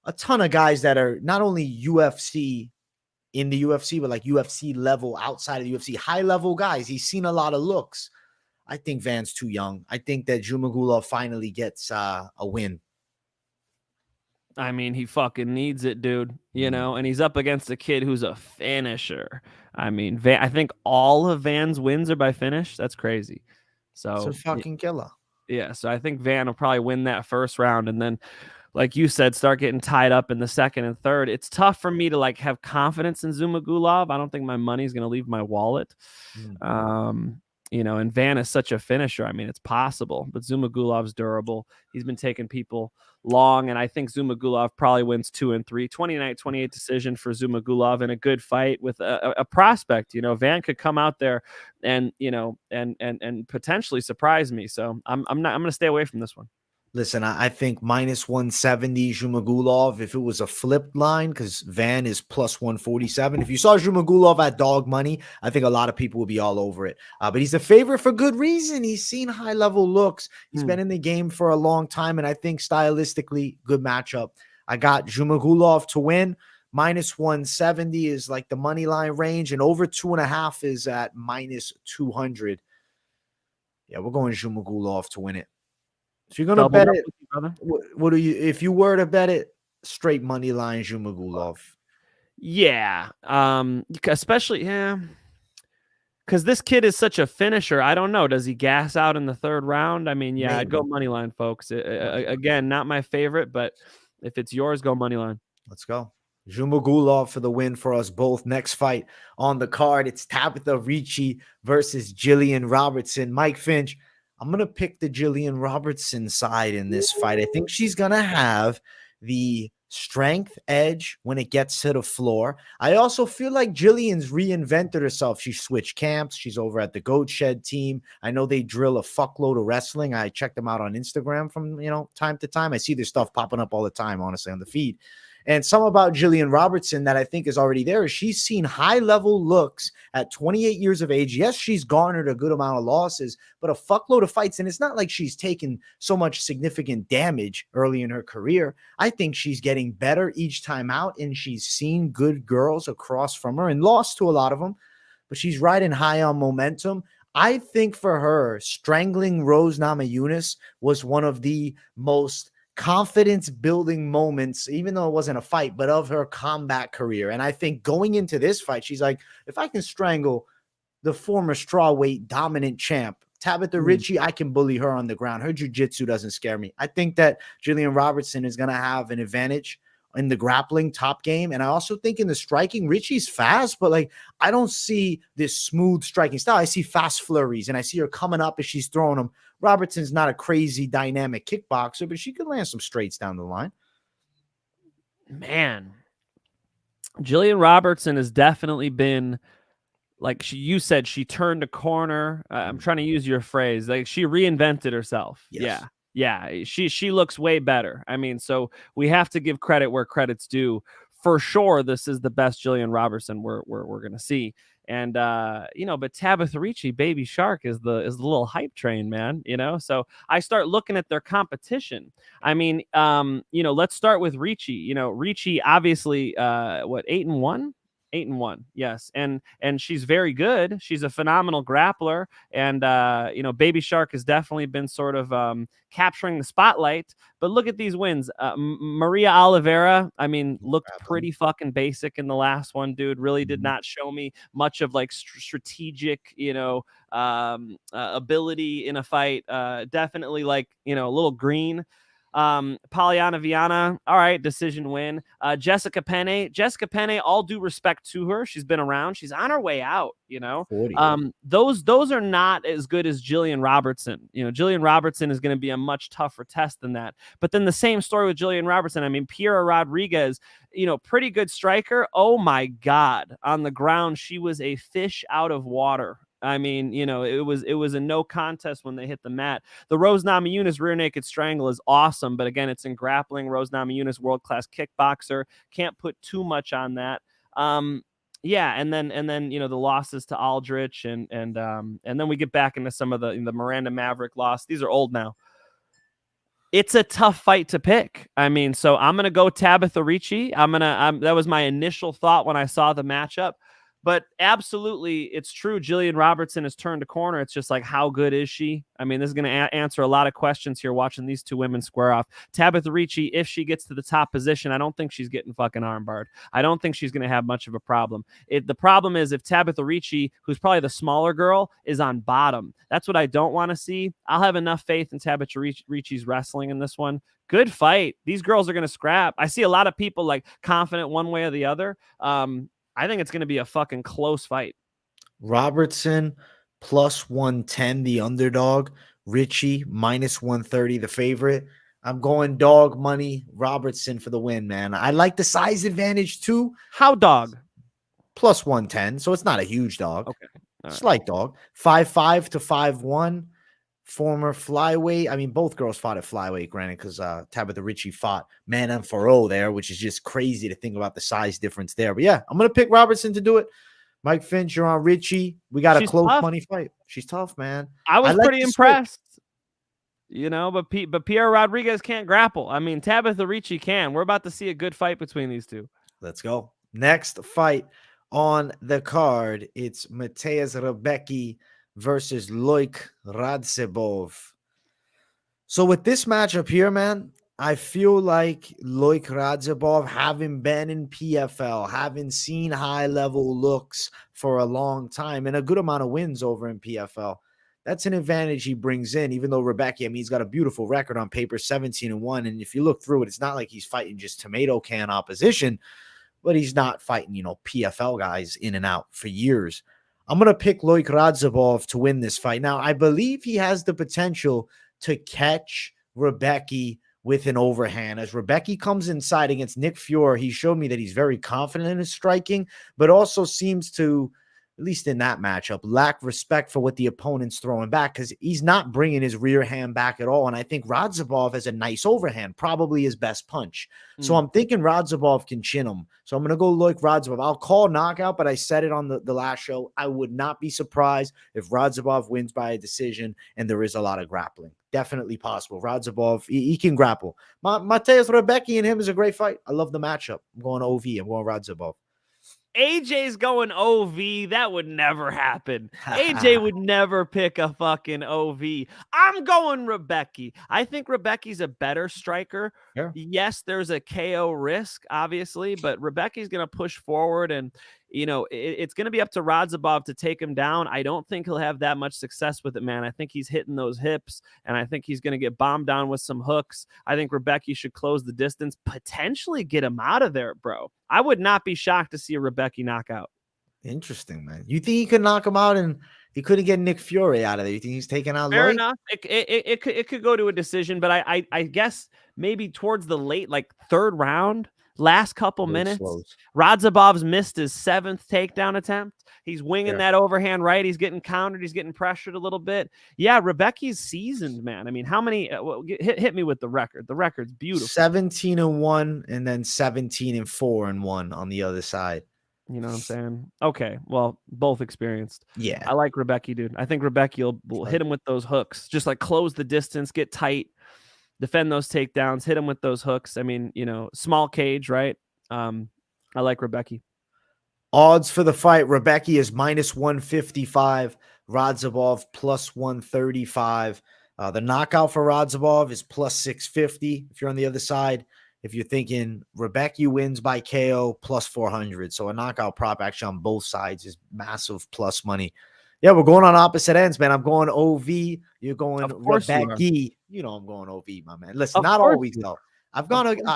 a ton of guys that are not only UFC in the UFC, but like UFC level outside of the UFC, high level guys. He's seen a lot of looks. I think Van's too young. I think that Zhumagulov finally gets a win. I mean, he fucking needs it, dude, you know, and he's up against a kid who's a finisher. I mean, I think all of Van's wins are by finish. That's crazy. So it's a fucking killer. Yeah. So I think Van will probably win that first round. And then, like you said, start getting tied up in the second and third. It's tough for me to like have confidence in Zhumagulov. I don't think my money's going to leave my wallet. You know, and Van is such a finisher. I mean, it's possible, but Zhumagulov's durable. He's been taking people long, and I think Zhumagulov probably wins 2 and 3. 29-28 decision for Zhumagulov in a good fight with a prospect. You know, Van could come out there and, you know, and potentially surprise me. So I'm going to stay away from this one. Listen, I think minus 170 Zhumagulov, if it was a flipped line, because Van is plus 147. If you saw Zhumagulov at dog money, I think a lot of people would be all over it. But he's a favorite for good reason. He's seen high-level looks. He's been in the game for a long time, and I think stylistically, good matchup. I got Zhumagulov to win. Minus 170 is like the money line range, and over 2.5 is at minus 200. Yeah, we're going Zhumagulov to win it. If you're gonna bet it, what do you? If you were to bet it, straight money line Zhumagulov. Yeah, especially because this kid is such a finisher. I don't know. Does he gas out in the third round? I mean, yeah, maybe. I'd go money line, folks. Again, not my favorite, but if it's yours, go money line. Let's go. Zhumagulov for the win for us both. Next fight on the card, it's Tabatha Ricci versus Gillian Robertson. Mike Finch. I'm going to pick the Gillian Robertson side in this fight. I think she's going to have the strength edge when it gets to the floor. I also feel like Gillian's reinvented herself. She switched camps. She's over at the Goat Shed team. I know they drill a fuckload of wrestling. I check them out on Instagram from, you know, time to time. I see their stuff popping up all the time, honestly, on the feed. And some about Gillian Robertson that I think is already there is she's seen high-level looks at 28 years of age. Yes, she's garnered a good amount of losses, but a fuckload of fights. And it's not like she's taken so much significant damage early in her career. I think she's getting better each time out, and she's seen good girls across from her and lost to a lot of them. But she's riding high on momentum. I think for her, strangling Rose Namajunas was one of the most confidence building moments, even though it wasn't a fight, but of her combat career. And I think going into this fight, she's like, if I can strangle the former strawweight dominant champ, Tabatha Ricci, I can bully her on the ground. Her jiu-jitsu doesn't scare me. I think that Gillian Robertson is going to have an advantage in the grappling top game. And I also think in the striking, Ricci's fast, but like I don't see this smooth striking style. I see fast flurries and I see her coming up as she's throwing them. Robertson's not a crazy dynamic kickboxer, but she could land some straights down the line. Man, Gillian Robertson has definitely been, like you said, she turned a corner. I'm trying to use your phrase. Like she reinvented herself. Yes. Yeah. She looks way better. I mean, so we have to give credit where credit's due. For sure, this is the best Gillian Robertson we're gonna see. And but Tabatha Ricci, Baby Shark, is the little hype train, man. So I start looking at their competition. I mean, let's start with Ricci. Ricci obviously 8-1. 8-1, yes, and she's very good. She's a phenomenal grappler, and Baby Shark has definitely been sort of capturing the spotlight. But look at these wins. Maria Oliveira, I mean, looked pretty fucking basic in the last one, dude. Really did not show me much of like strategic, ability in a fight. Definitely like a little green. Polyana Viana, all right, decision win. Jessica Penne, all due respect to her, she's been around, she's on her way out. 40. Those are not as good as Gillian Robertson. Gillian Robertson is going to be a much tougher test than that. But then the same story with Gillian Robertson. I mean, Piera Rodrigues, pretty good striker. Oh my God, on the ground she was a fish out of water. I mean, it was a no contest when they hit the mat. The Rose Namajunas rear naked strangle is awesome, but again, it's in grappling. Rose Namajunas, world-class kickboxer. Can't put too much on that. Yeah, and then the losses to Aldrich and then we get back into some of the Miranda Maverick loss. These are old now. It's a tough fight to pick. I mean, so I'm gonna go Tabatha Ricci. That was my initial thought when I saw the matchup. But absolutely, it's true. Gillian Robertson has turned a corner. It's just like, how good is she? I mean, this is going to answer a lot of questions here watching these two women square off. Tabatha Ricci, if she gets to the top position, I don't think she's getting fucking armbarred. I don't think she's going to have much of a problem. The problem is if Tabatha Ricci, who's probably the smaller girl, is on bottom. That's what I don't want to see. I'll have enough faith in Tabatha Ricci's wrestling in this one. Good fight. These girls are going to scrap. I see a lot of people like confident one way or the other. I think it's going to be a fucking close fight. Robertson plus 110, the underdog. Ricci minus 130, the favorite. I'm going dog money. Robertson for the win, man. I like the size advantage too. How dog? Plus 110, so it's not a huge dog. Okay. Slight dog. 5'5" to 5'1". Former flyweight. I mean, both girls fought at flyweight, granted, because Tabatha Ricci fought Manon Farrow there, which is just crazy to think about the size difference there. But yeah, I'm going to pick Robertson to do it. Mike Finch, you're on Ricci. We got a close money fight. She's tough, man. I was pretty impressed. But Piera Rodrigues can't grapple. I mean, Tabatha Ricci can. We're about to see a good fight between these two. Let's go. Next fight on the card, it's Mateusz Rębecki versus Loik Radzhabov. So with this matchup here, man, I feel like Loik Radzhabov, having been in PFL, having seen high-level looks for a long time and a good amount of wins over in PFL, that's an advantage he brings in, even though Rębecki, I mean, he's got a beautiful record on paper, 17-1. And if you look through it, it's not like he's fighting just tomato can opposition, but he's not fighting, PFL guys in and out for years. I'm going to pick Loik Radzhabov to win this fight. Now, I believe he has the potential to catch Rębecki with an overhand. As Rębecki comes inside against Nick Fuhr, he showed me that he's very confident in his striking, but also seems to, at least in that matchup, lack respect for what the opponent's throwing back because he's not bringing his rear hand back at all. And I think Radzhabov has a nice overhand, probably his best punch. So I'm thinking Radzhabov can chin him. So I'm going to go Loik Radzhabov. I'll call knockout, but I said it on the last show. I would not be surprised if Radzhabov wins by a decision and there is a lot of grappling. Definitely possible. Radzhabov, he can grapple. Mateusz Rębecki and him is a great fight. I love the matchup. I'm going OV. I'm going Radzhabov. AJ's going OV. That would never happen. AJ would never pick a fucking OV. I'm going Rębecki. I think Rębecki's a better striker. Yeah. Yes, there's a KO risk, obviously, but Rębecki's going to push forward. And, it's going to be up to Radzhabov to take him down. I don't think he'll have that much success with it, man. I think he's hitting those hips, and I think he's going to get bombed down with some hooks. I think Rębecki should close the distance, potentially get him out of there, bro. I would not be shocked to see a Rębecki knockout. Interesting, man. You think he could knock him out and he couldn't get Nick Fury out of there? You think he's taking out Fair Loik? enough. It could go to a decision, but I guess maybe towards the late, like third round, last couple minutes, Radzhabov's missed his 7th takedown attempt. He's winging that overhand right. He's getting countered. He's getting pressured a little bit. Yeah, Rębecki's seasoned, man. I mean, how many? Hit me with the record. The record's beautiful. 17-1, and then 17-4-1 on the other side. You know what I'm saying? Okay, well, both experienced. Yeah. I like Rębecki, dude. I think Rębecki will hit him with those hooks. Just like close the distance, get tight, defend those takedowns, hit him with those hooks. I mean, small cage, right? I like Rębecki. Odds for the fight, Rębecki is -155, Radzhabov +135. The knockout for Radzhabov is +650 if you're on the other side. If you're thinking Rębecki wins by KO, +400. So a knockout prop actually on both sides is massive plus money. Yeah, we're going on opposite ends, man. I'm going OV. You're going Rębecki. You know I'm going OV, my man. Listen, not always though. I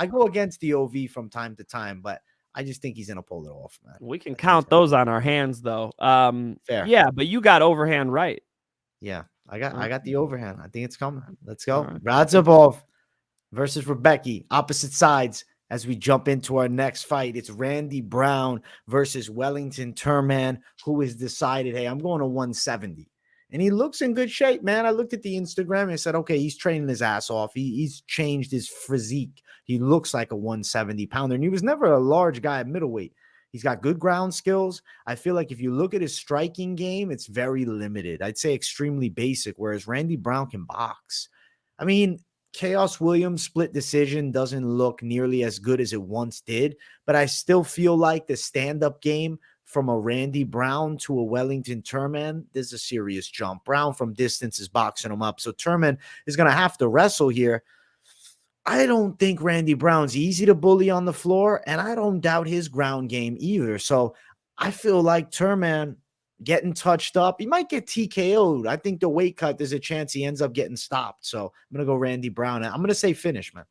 go against the OV from time to time, but I just think he's gonna pull it off, man. We can count those on our hands, though. Fair. Yeah, but you got overhand right. Yeah, I got the overhand. I think it's coming. Let's go. Right. Radzhabov versus Rębecki, opposite sides. As we jump into our next fight, it's Randy Brown versus Wellington Turman, who has decided, hey, I'm going to 170. And he looks in good shape, man. I looked at the Instagram and said, okay, he's training his ass off. He's changed his physique. He looks like a 170 pounder. And he was never a large guy at middleweight. He's got good ground skills. I feel like if you look at his striking game, it's very limited. I'd say extremely basic, whereas Randy Brown can box. I mean, Chaos Williams split decision doesn't look nearly as good as it once did, but I still feel like the stand-up game from a Randy Brown to a Wellington Turman, there's a serious jump. Brown from distance is boxing him up, so Turman is going to have to wrestle here. I don't think Randy Brown's easy to bully on the floor, and I don't doubt his ground game either. So I feel like Turman getting touched up, he might get TKO'd. I think the weight cut, there's a chance he ends up getting stopped. So I'm going to go Randy Brown. I'm going to say finish, man.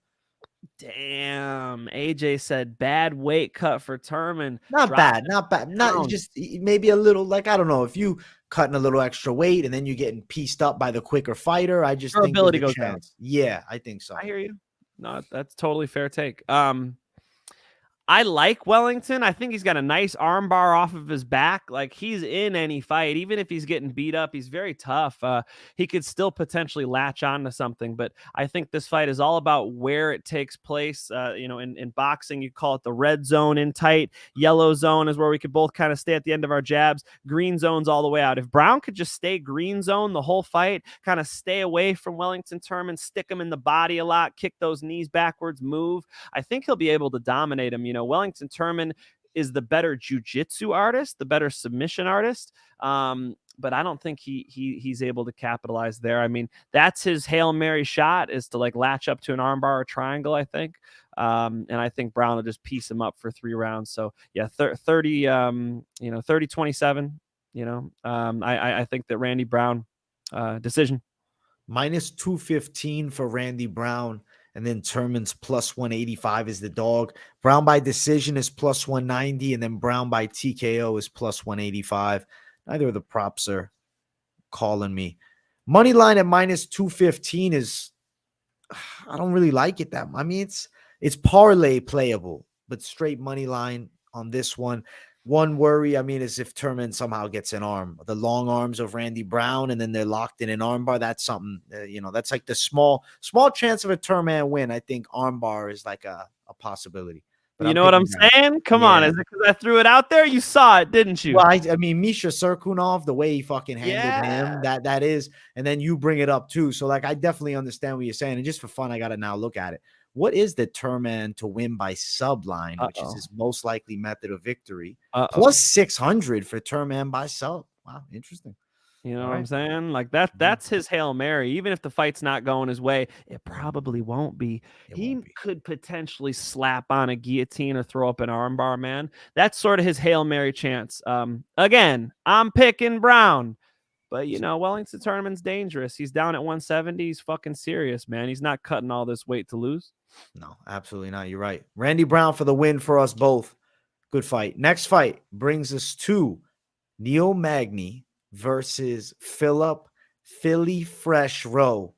Damn. AJ said bad weight cut for Turman. Not bad. Not just maybe a little, like, I don't know, if you cutting a little extra weight and then you're getting pieced up by the quicker fighter, I just think ability goes down. Yeah, I think so. I hear you. No, that's totally fair take. I like Wellington. I think he's got a nice arm bar off of his back. Like, he's in any fight, even if he's getting beat up, he's very tough. He could still potentially latch on to something, but I think this fight is all about where it takes place. In boxing, you call it the red zone in tight. Yellow zone is where we could both kind of stay at the end of our jabs. Green zone's all the way out. If Brown could just stay green zone the whole fight, kind of stay away from Wellington Turman, stick him in the body a lot, kick those knees backwards, move, I think he'll be able to dominate him. Wellington Turman is the better jiu-jitsu artist, the better submission artist. But I don't think he's able to capitalize there. I mean, that's his Hail Mary shot, is to like latch up to an armbar or triangle, I think. And I think Brown will just piece him up for 3 rounds. So yeah, 30-27, I think that Randy Brown, decision. -215 for Randy Brown. And then Turman's +185 is the dog. Brown by decision is +190. And then Brown by TKO is +185. Neither of the props are calling me. Moneyline at -215 is, I don't really like it that much. I mean, it's parlay playable, but straight moneyline on this one. One worry, I mean, is if Turman somehow gets an arm. The long arms of Randy Brown, and then they're locked in an armbar. That's something, that's like the small chance of a Turman win. I think armbar is like a possibility. But you know what I'm saying? Come on. Is it because I threw it out there? You saw it, didn't you? Well, I mean, Misha Serkunov, the way he fucking handled him, that is. And then you bring it up too. So, like, I definitely understand what you're saying. And just for fun, I got to now look at it. What is the Turman to win by sub line, which is his most likely method of victory? +600 for Turman by sub. Wow, interesting. You know All what I'm right. saying? Like that's his Hail Mary. Even if the fight's not going his way, it probably won't be. It He won't be. could potentially slap on a guillotine or throw up an armbar, man. That's sort of his Hail Mary chance. Again, I'm picking Brown. But Wellington Turman's dangerous. He's down at 170. He's fucking serious, man. He's not cutting all this weight to lose. No, absolutely not. You're right. Randy Brown for the win for us both. Good fight. Next fight brings us to Neil Magny versus Philly Fresh Rowe.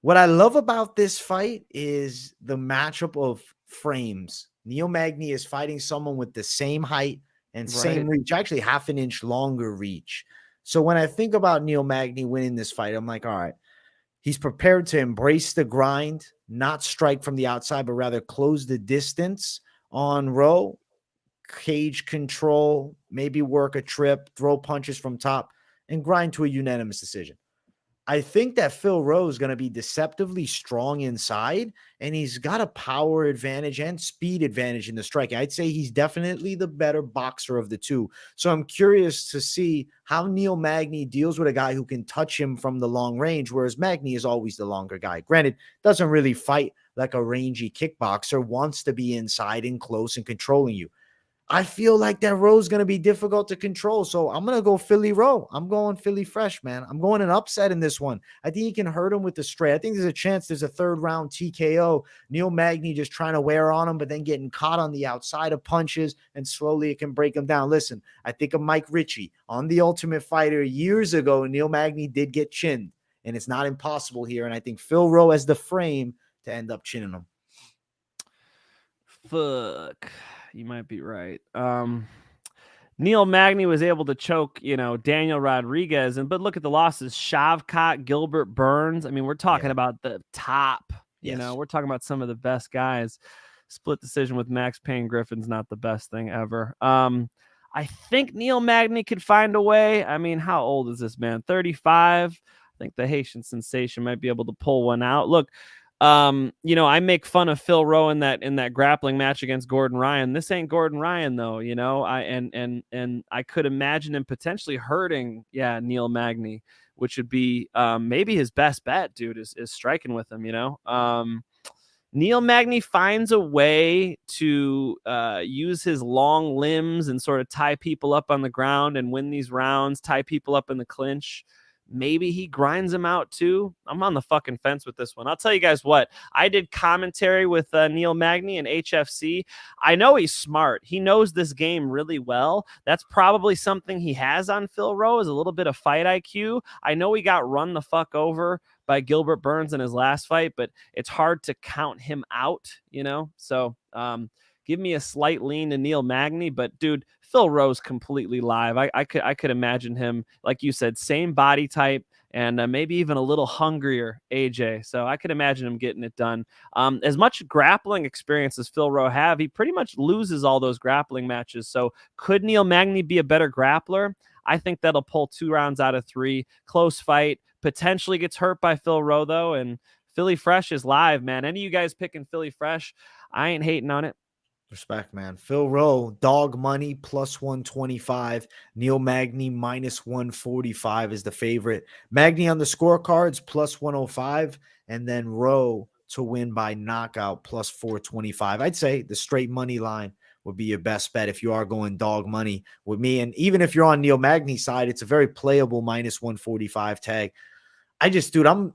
What I love about this fight is the matchup of frames. Neil Magny is fighting someone with the same height and same reach, actually half an inch longer reach. So when I think about Neil Magny winning this fight, I'm like, all right, he's prepared to embrace the grind, not strike from the outside, but rather close the distance on Rowe, cage control, maybe work a trip, throw punches from top, and grind to a unanimous decision. I think that Phil Rowe is going to be deceptively strong inside, and he's got a power advantage and speed advantage in the striking. I'd say he's definitely the better boxer of the two. So I'm curious to see how Neil Magny deals with a guy who can touch him from the long range, whereas Magny is always the longer guy. Granted, doesn't really fight like a rangy kickboxer, wants to be inside and close and controlling you. I feel like that Rowe's going to be difficult to control. So I'm going to go Philly Rowe. I'm going Philly Fresh, man. I'm going an upset in this one. I think he can hurt him with the straight. I think there's a chance there's a third round TKO. Neil Magny just trying to wear on him, but then getting caught on the outside of punches, and slowly it can break him down. Listen, I think of Mike Ricci on The Ultimate Fighter years ago. Neil Magny did get chinned, and it's not impossible here. And I think Phil Rowe has the frame to end up chinning him. Fuck. You might be right. Neil Magny was able to choke, Daniel Rodrigues, but look at the losses: Shavkat, Gilbert Burns. I mean, we're talking about the top. We're talking about some of the best guys. Split decision with Max Payne Griffin's not the best thing ever. I think Neil Magny could find a way. I mean, how old is this man? 35. I think the Haitian sensation might be able to pull one out. Look. I make fun of Phil Rowe in that grappling match against Gordon Ryan. This ain't Gordon Ryan though, I could imagine him potentially hurting, Neil Magny, which would be maybe his best bet, dude, is striking with him, Neil Magny finds a way to use his long limbs and sort of tie people up on the ground and win these rounds, tie people up in the clinch. Maybe he grinds him out too. I'm on the fucking fence with this one. I'll tell you guys what. I did commentary with Neil Magny and HFC. I know he's smart. He knows this game really well. That's probably something he has on Phil Rowe, is a little bit of fight IQ. I know he got run the fuck over by Gilbert Burns in his last fight, but it's hard to count him out, So give me a slight lean to Neil Magny, but dude, Phil Rowe's completely live. I could imagine him, like you said, same body type and maybe even a little hungrier AJ. So I could imagine him getting it done. As much grappling experience as Phil Rowe have, he pretty much loses all those grappling matches. So could Neil Magny be a better grappler? I think that'll pull 2 rounds out of 3. Close fight. Potentially gets hurt by Phil Rowe though, and Philly Fresh is live, man. Any of you guys picking Philly Fresh? I ain't hating on it. Respect, man. Phil Rowe, dog money plus 125. Neil Magny minus 145 is the favorite. Magny on the scorecards plus 105. And then Rowe to win by knockout plus 425. I'd say the straight money line would be your best bet if you are going dog money with me. And even if you're on Neil Magny's side, it's a very playable minus 145 tag. I'm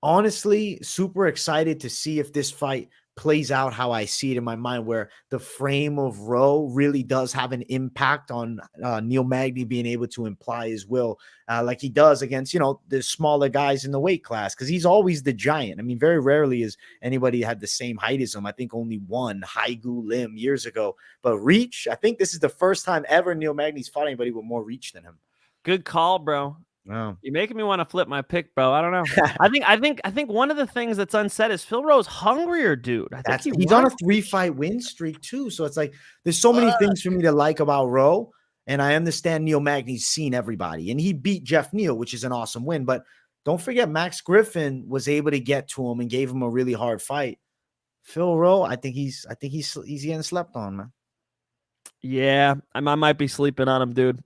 honestly super excited to see if this fight plays out how I see it in my mind, where the frame of Rowe really does have an impact on Neil Magny being able to imply his will like he does against, the smaller guys in the weight class, because he's always the giant. I mean, very rarely has anybody had the same height as him. I think only one, Haigu Lim, years ago. But reach, I think this is the first time ever Neil Magny's fought anybody with more reach than him. Good call, bro. Wow. You're making me want to flip my pick, bro. I don't know. I think one of the things that's unsaid is Phil Rowe's hungrier, dude. He's on a 3-fight win streak too. So it's like there's so many things for me to like about Rowe. And I understand Neil Magny's seen everybody, and he beat Jeff Neal, which is an awesome win. But don't forget, Max Griffin was able to get to him and gave him a really hard fight. Phil Rowe, I think he's getting slept on, man. Yeah, I might be sleeping on him, dude.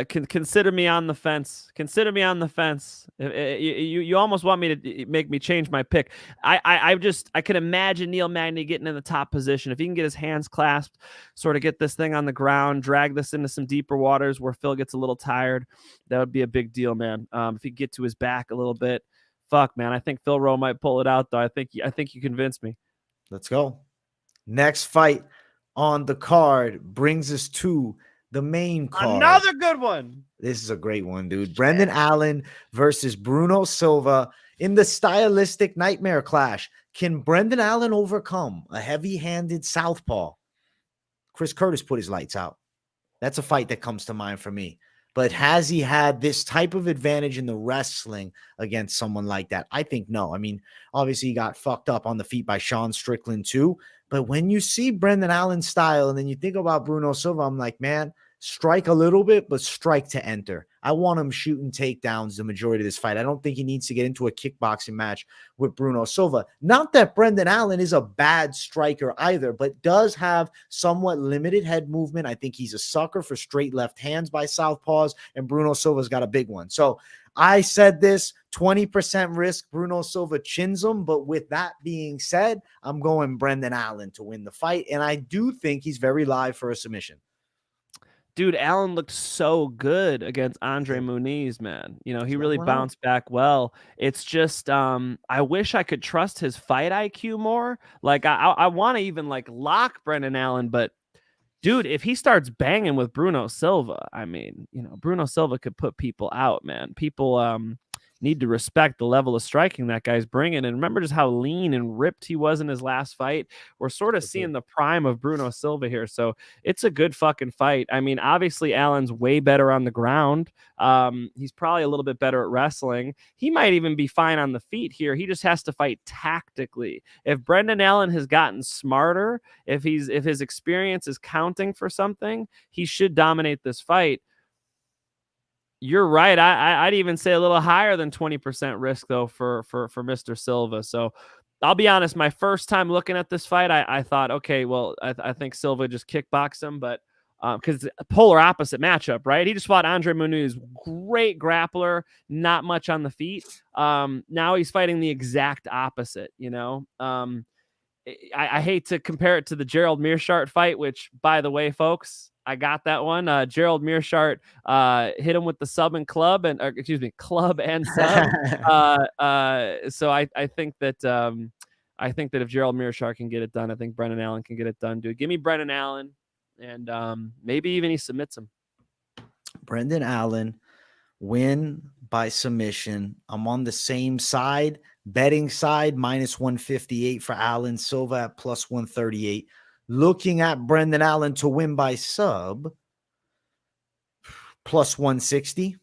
Consider me on the fence. Consider me on the fence. You almost want me to make me change my pick. I can imagine Neil Magny getting in the top position. If he can get his hands clasped, sort of get this thing on the ground, drag this into some deeper waters where Phil gets a little tired, that would be a big deal, man. If he could get to his back a little bit, fuck, man. I think Phil Rowe might pull it out, though. I think you convinced me. Let's go. Next fight on the card brings us to the main card. Another good one. This is a great one, dude. Brendan Allen versus Bruno Silva in the stylistic nightmare clash. Can Brendan Allen overcome a heavy-handed southpaw? Chris Curtis put his lights out. That's a fight that comes to mind for me. But has he had this type of advantage in the wrestling against someone like that? I think no. I mean, obviously he got fucked up on the feet by Sean Strickland too. But when you see Brendan Allen's style and then you think about Bruno Silva, I'm like, man, strike a little bit, but strike to enter. I want him shooting takedowns the majority of this fight. I don't think he needs to get into a kickboxing match with Bruno Silva. Not that Brendan Allen is a bad striker either, but does have somewhat limited head movement. I think he's a sucker for straight left hands by southpaws, and Bruno Silva's got a big one. So I said this, 20% risk Bruno Silva chins him, but with that being said, I'm going Brendan Allen to win the fight, and I do think he's very live for a submission. Dude, Allen looked so good against Andre Muniz, man. You know, he really bounced back well. It's just, I wish I could trust his fight IQ more. Like, I want to even, like, lock Brendan Allen, but, dude, if he starts banging with Bruno Silva, I mean, you know, Bruno Silva could put people out, man. People need to respect the level of striking that guy's bringing. And remember just how lean and ripped he was in his last fight. We're sort of seeing the prime of Bruno Silva here. So it's a good fucking fight. I mean, obviously Allen's way better on the ground. He's probably a little bit better at wrestling. He might even be fine on the feet here. He just has to fight tactically. If Brendan Allen has gotten smarter, if his experience is counting for something, he should dominate this fight. You're right. I'd even say a little higher than 20% risk, though, for Mr. Silva. So I'll be honest, my first time looking at this fight, I thought, okay, well, I think Silva just kickboxed him, but because it's a polar opposite matchup, right? He just fought Andre Muniz, great grappler, not much on the feet. Now he's fighting the exact opposite, you know? I hate to compare it to the Gerald Meerschaert fight, which, by the way, folks, I got that one. Gerald Meerschaert hit him with the sub and club, and club and sub. So I think that if Gerald Meerschaert can get it done, I think Brendan Allen can get it done, dude. Give me Brendan Allen, and maybe even he submits him. Brendan Allen win by submission. I'm on the same side, betting side, -158 for Allen. Silva at +138. Looking at Brendan Allen to win by sub, +160.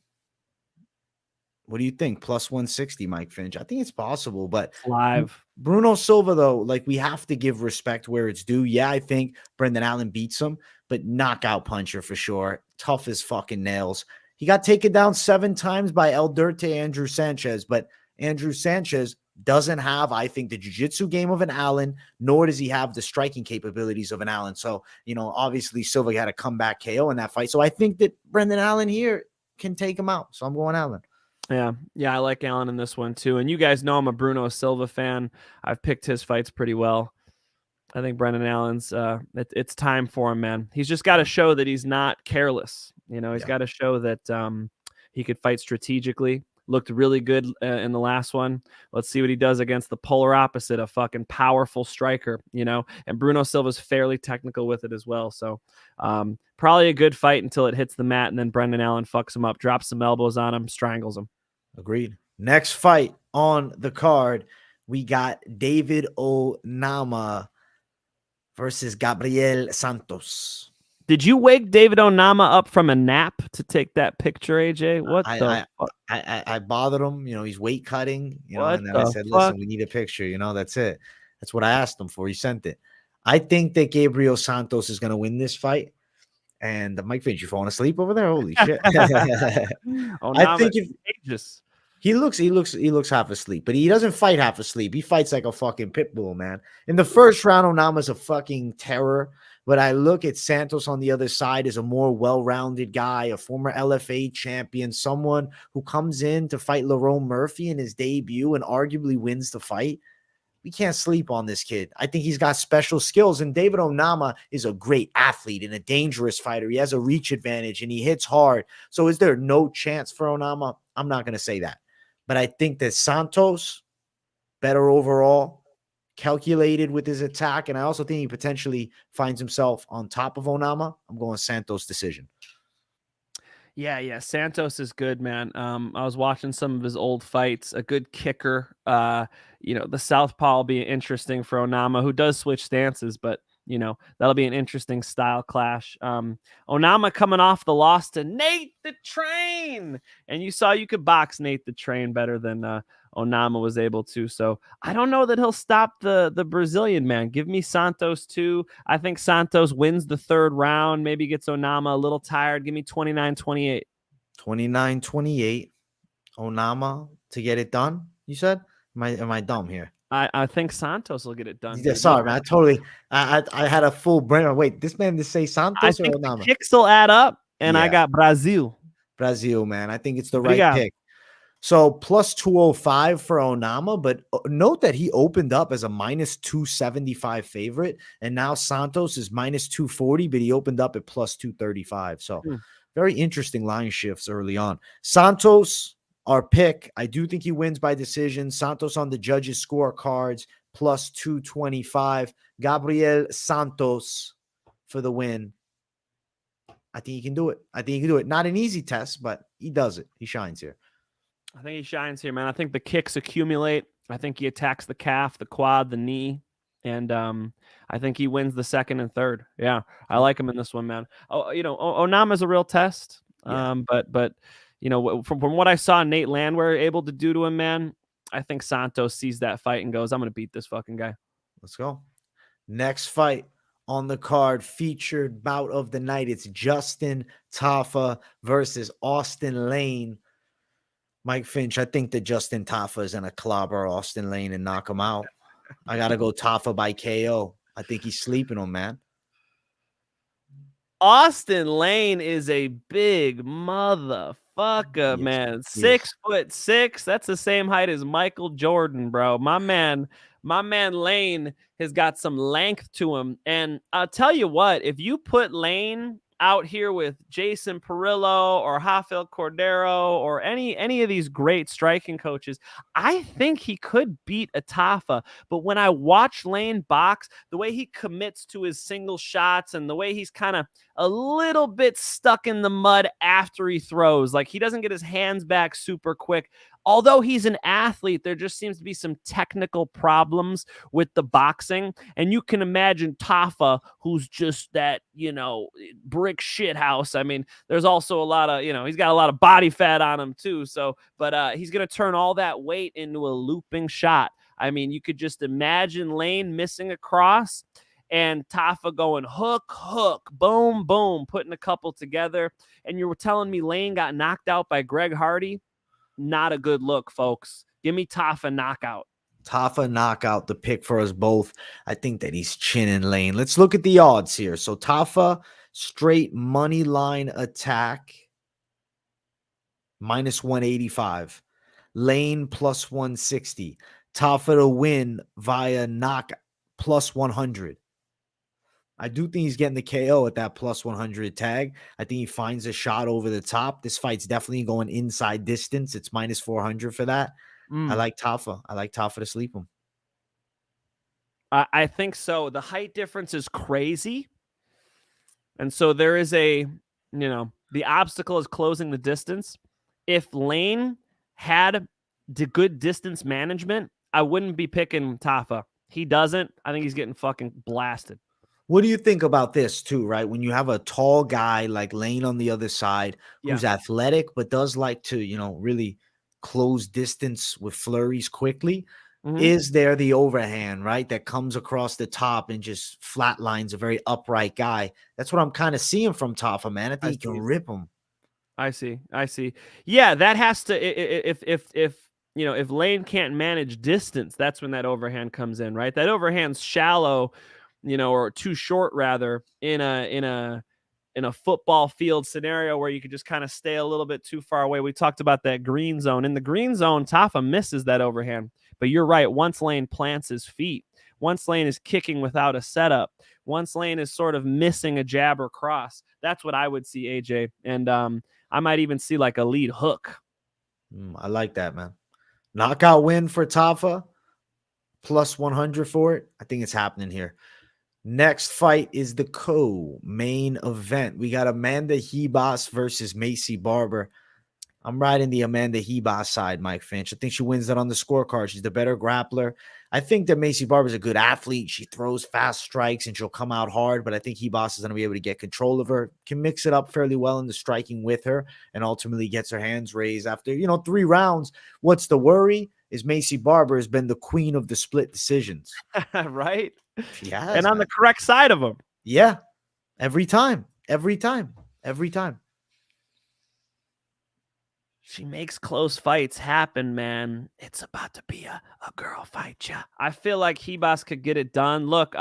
What do you think? +160, Mike Finch. I think it's possible, but live. Bruno Silva, though, like, we have to give respect where it's due. Yeah, I think Brendan Allen beats him, but knockout puncher for sure. Tough as fucking nails. He got taken down 7 times by El Dirte Andrew Sanchez, but Andrew Sanchez doesn't have, I think, the jiu-jitsu game of an Allen, nor does he have the striking capabilities of an Allen. So, you know, obviously Silva had a comeback KO in that fight. So I think that Brendan Allen here can take him out. So I'm going Allen. Yeah, I like Allen in this one too. And you guys know I'm a Bruno Silva fan. I've picked his fights pretty well. I think Brendan Allen's, it's time for him, man. He's just got to show that he's not careless. You know, he's got to show that he could fight strategically. Looked really good in the last one. Let's see what he does against the polar opposite, a fucking powerful striker, you know, and Bruno Silva's fairly technical with it as well. So probably a good fight until it hits the mat, and then Brendan Allen fucks him up, drops some elbows on him, strangles him. Agreed. Next fight on the card, we got David Onama versus Gabriel Santos. Did you wake David Onama up from a nap to take that picture, AJ? I bothered him. You know, he's weight cutting. You know, and then I said, "Listen, we need a picture." You know, that's it. That's what I asked him for. He sent it. I think that Gabriel Santos is going to win this fight. And Mike Finch, you falling asleep over there? Holy shit! I think if He looks half asleep, but he doesn't fight half asleep. He fights like a fucking pit bull, man. In the first round, Onama's a fucking terror. But I look at Santos on the other side as a more well-rounded guy, a former LFA champion, someone who comes in to fight Lerone Murphy in his debut and arguably wins the fight. We can't sleep on this kid. I think he's got special skills, and David Onama is a great athlete and a dangerous fighter. He has a reach advantage, and he hits hard. So is there no chance for Onama? I'm not going to say that. But I think that Santos, better overall, calculated with his attack, and I also think he potentially finds himself on top of Onama. I'm going Santos decision. Yeah. Santos is good, man. I was watching some of his old fights. A good kicker. The southpaw will be interesting for Onama, who does switch stances, but that'll be an interesting style clash. Onama coming off the loss to Nate the Train, and you saw you could box Nate the Train better than Onama was able to. So I don't know that he'll stop the Brazilian, man. Give me Santos too. I think Santos wins the third round, maybe gets Onama a little tired. Give me 29-28. 29-28. Onama to get it done, you said? Am I dumb here? I think Santos will get it done. Yeah, sorry, man. I had a full brain. Wait, this man to say Santos or Onama? Kicks will add up, and I got Brazil. Brazil, man. I think it's the right pick. So plus 205 for Onama, but note that he opened up as a minus 275 favorite, and now Santos is minus 240, but he opened up at plus 235. So very interesting line shifts early on. Santos, our pick, I do think he wins by decision. Santos on the judges' scorecards, plus 225. Gabriel Santos for the win. I think he can do it. Not an easy test, but he does it. He shines here. I think he shines here, man. I think the kicks accumulate. I think he attacks the calf, the quad, the knee, and I think he wins the second and third. Yeah, I like him in this one, man. Oh, Onama's a real test. Yeah. But from what I saw Nate Landwehr able to do to him, man, I think Santos sees that fight and goes, I'm going to beat this fucking guy. Let's go. Next fight on the card, featured bout of the night. It's Justin Tafa versus Austin Lane. Mike Finch, I think that Justin Tafa is going to clobber Austin Lane and knock him out. I got to go Tafa by KO. I think he's sleeping him, man. Austin Lane is a big motherfucker, man. 6'6". That's the same height as Michael Jordan, bro. My man Lane has got some length to him. And I'll tell you what, if you put Lane out here with Jason Perillo or Rafael Cordero or any of these great striking coaches, I think he could beat a Tafa. But when I watch Lane box, the way he commits to his single shots and the way he's kind of a little bit stuck in the mud after he throws, like he doesn't get his hands back super quick. Although he's an athlete, there just seems to be some technical problems with the boxing. And you can imagine Tafa, who's just that, brick shit house. I mean, there's also a lot of, he's got a lot of body fat on him too. So, but he's going to turn all that weight into a looping shot. I mean, you could just imagine Lane missing a cross and Tafa going hook, boom, boom, putting a couple together. And you were telling me Lane got knocked out by Greg Hardy. Not a good look, folks. Give me Tafa knockout. Tafa knockout, the pick for us both. I think that he's chinning Lane. Let's look at the odds here. So Tafa, straight money line attack, minus 185. Lane, plus 160. Tafa to win via knock, plus 100. I do think he's getting the KO at that plus 100 tag. I think he finds a shot over the top. This fight's definitely going inside distance. It's minus 400 for that. I like Tafa. I like Tafa to sleep him. I think so. The height difference is crazy. And so there is the obstacle is closing the distance. If Lane had the good distance management, I wouldn't be picking Tafa. He doesn't. I think he's getting fucking blasted. What do you think about this too, right? When you have a tall guy like Lane on the other side who's athletic but does like to, really close distance with flurries quickly, is there the overhand, right, that comes across the top and just flatlines a very upright guy? That's what I'm kind of seeing from Tafa, man. I think he can rip him. I see. Yeah, that has to, if Lane can't manage distance, that's when that overhand comes in, right? That overhand's shallow, or too short rather, in a football field scenario where you could just kind of stay a little bit too far away. We talked about that green zone. In the green zone, Tafa misses that overhand. But you're right. Once Lane plants his feet, once Lane is kicking without a setup, once Lane is sort of missing a jab or cross, that's what I would see, AJ. And I might even see like a lead hook. I like that, man. Knockout win for Tafa, plus 100 for it. I think it's happening here. Next fight is the co-main event. We got Amanda Ribas versus Maycee Barber. I'm riding the Amanda Ribas side, Mike Finch. I think she wins that on the scorecard. She's the better grappler. I think that Maycee Barber is a good athlete. She throws fast strikes and she'll come out hard, but I think Ribas is going to be able to get control of her, can mix it up fairly well in the striking with her, and ultimately gets her hands raised after, 3 rounds. What's the worry is Maycee Barber has been the queen of the split decisions. Right? She has. And on the correct side of them. Yeah. Every time. She makes close fights happen, man. It's about to be a girl fight, yeah. I feel like Ribas could get it done. Look,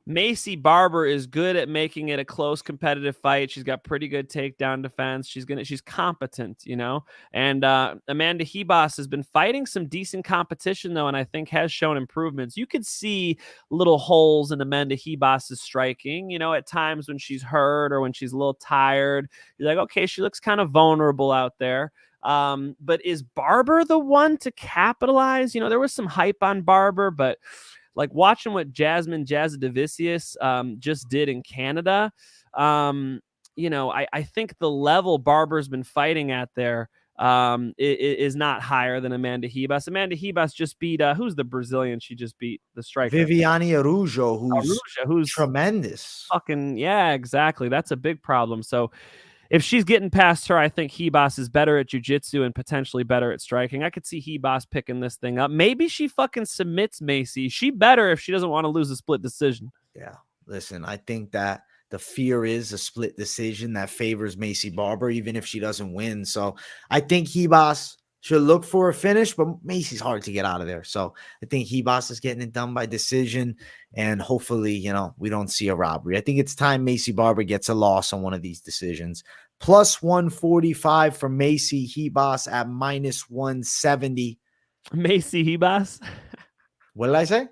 Maycee Barber is good at making it a close competitive fight. She's got pretty good takedown defense. She's competent, And Amanda Ribas has been fighting some decent competition though, and I think has shown improvements. You could see little holes in Amanda Ribas's striking, at times when she's hurt or when she's a little tired. You're like, okay, she looks kind of vulnerable out there. But is Barber the one to capitalize? There was some hype on Barber, but like watching what Jasmine Jasudavicius just did in Canada, I think the level Barber's been fighting at there is not higher than Amanda Ribas. Amanda Ribas just beat, who's the Brazilian she just beat? The striker. Viviane Araújo, who's tremendous. Yeah, exactly. That's a big problem. So if she's getting past her, I think Ribas is better at jiu-jitsu and potentially better at striking. I could see Ribas picking this thing up. Maybe she fucking submits Maycee. She better if she doesn't want to lose a split decision. Yeah. Listen, I think that the fear is a split decision that favors Maycee Barber, even if she doesn't win. So I think Ribas should look for a finish, but Maycee's hard to get out of there. So I think Ribas is getting it done by decision, and hopefully, we don't see a robbery. I think it's time Maycee Barber gets a loss on one of these decisions. Plus 145 for Maycee Ribas at minus 170. Maycee Ribas? What did I say?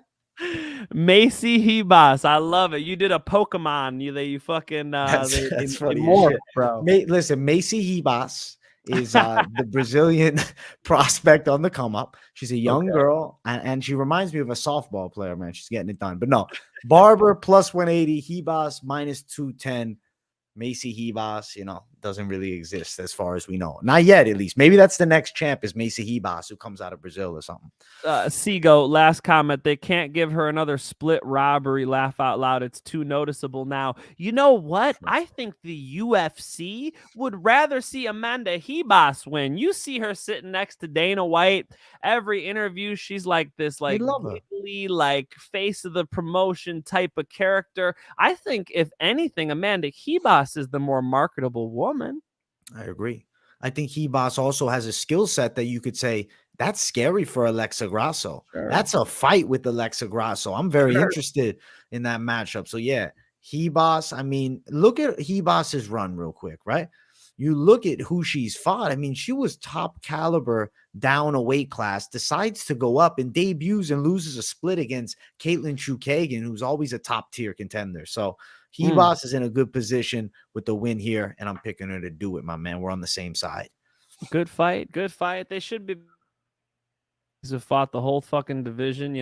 Maycee Ribas. I love it. You did a Pokemon. You fucking that's funny more, shit, bro. Listen, Maycee Ribas is the Brazilian prospect on the come up. She's a young girl, and she reminds me of a softball player, man. She's getting it done. But no, Barber plus 180, Ribas minus 210. Maycee Ribas, doesn't really exist as far as we know. Not yet, at least. Maybe that's the next champ is Maycee Ribas, who comes out of Brazil or something. Seago, last comment. They can't give her another split robbery. Laugh out loud. It's too noticeable now. You know what? I think the UFC would rather see Amanda Ribas win. You see her sitting next to Dana White. Every interview, she's like this, like giggly, like face of the promotion type of character. I think, if anything, Amanda Ribas is the more marketable woman. I agree. I think Ribas also has a skill set that you could say that's scary for Alexa Grasso. Sure. That's a fight with Alexa Grasso. I'm very interested in that matchup. So yeah, Ribas, look at Ribas's run real quick, right? You look at who she's fought. She was top caliber down a weight class, decides to go up and debuts and loses a split against Caitlin Chukagan, who's always a top tier contender. So Ribas is in a good position with the win here, and I'm picking her to do it, my man. We're on the same side. Good fight. They should be have fought the whole fucking division,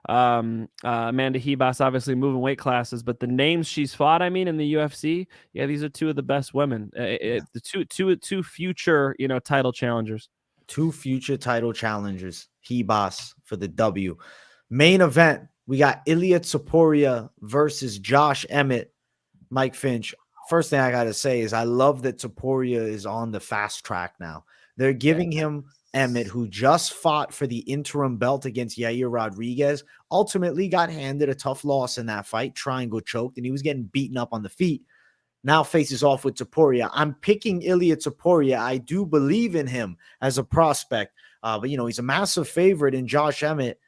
Amanda Ribas obviously moving weight classes, but the names she's fought, in the UFC, yeah, these are two of the best women. The two future, title challengers. Two future title challengers. Ribas for the W. Main event. We got Ilia Topuria versus Josh Emmett. Mike Finch. First thing I got to say is I love that Topuria is on the fast track now. They're giving him Emmett, who just fought for the interim belt against Yair Rodrigues, ultimately got handed a tough loss in that fight, triangle choked, and he was getting beaten up on the feet. now faces off with Topuria. I'm picking Ilia Topuria. I do believe in him as a prospect, but, you know, he's a massive favorite in Josh Emmett.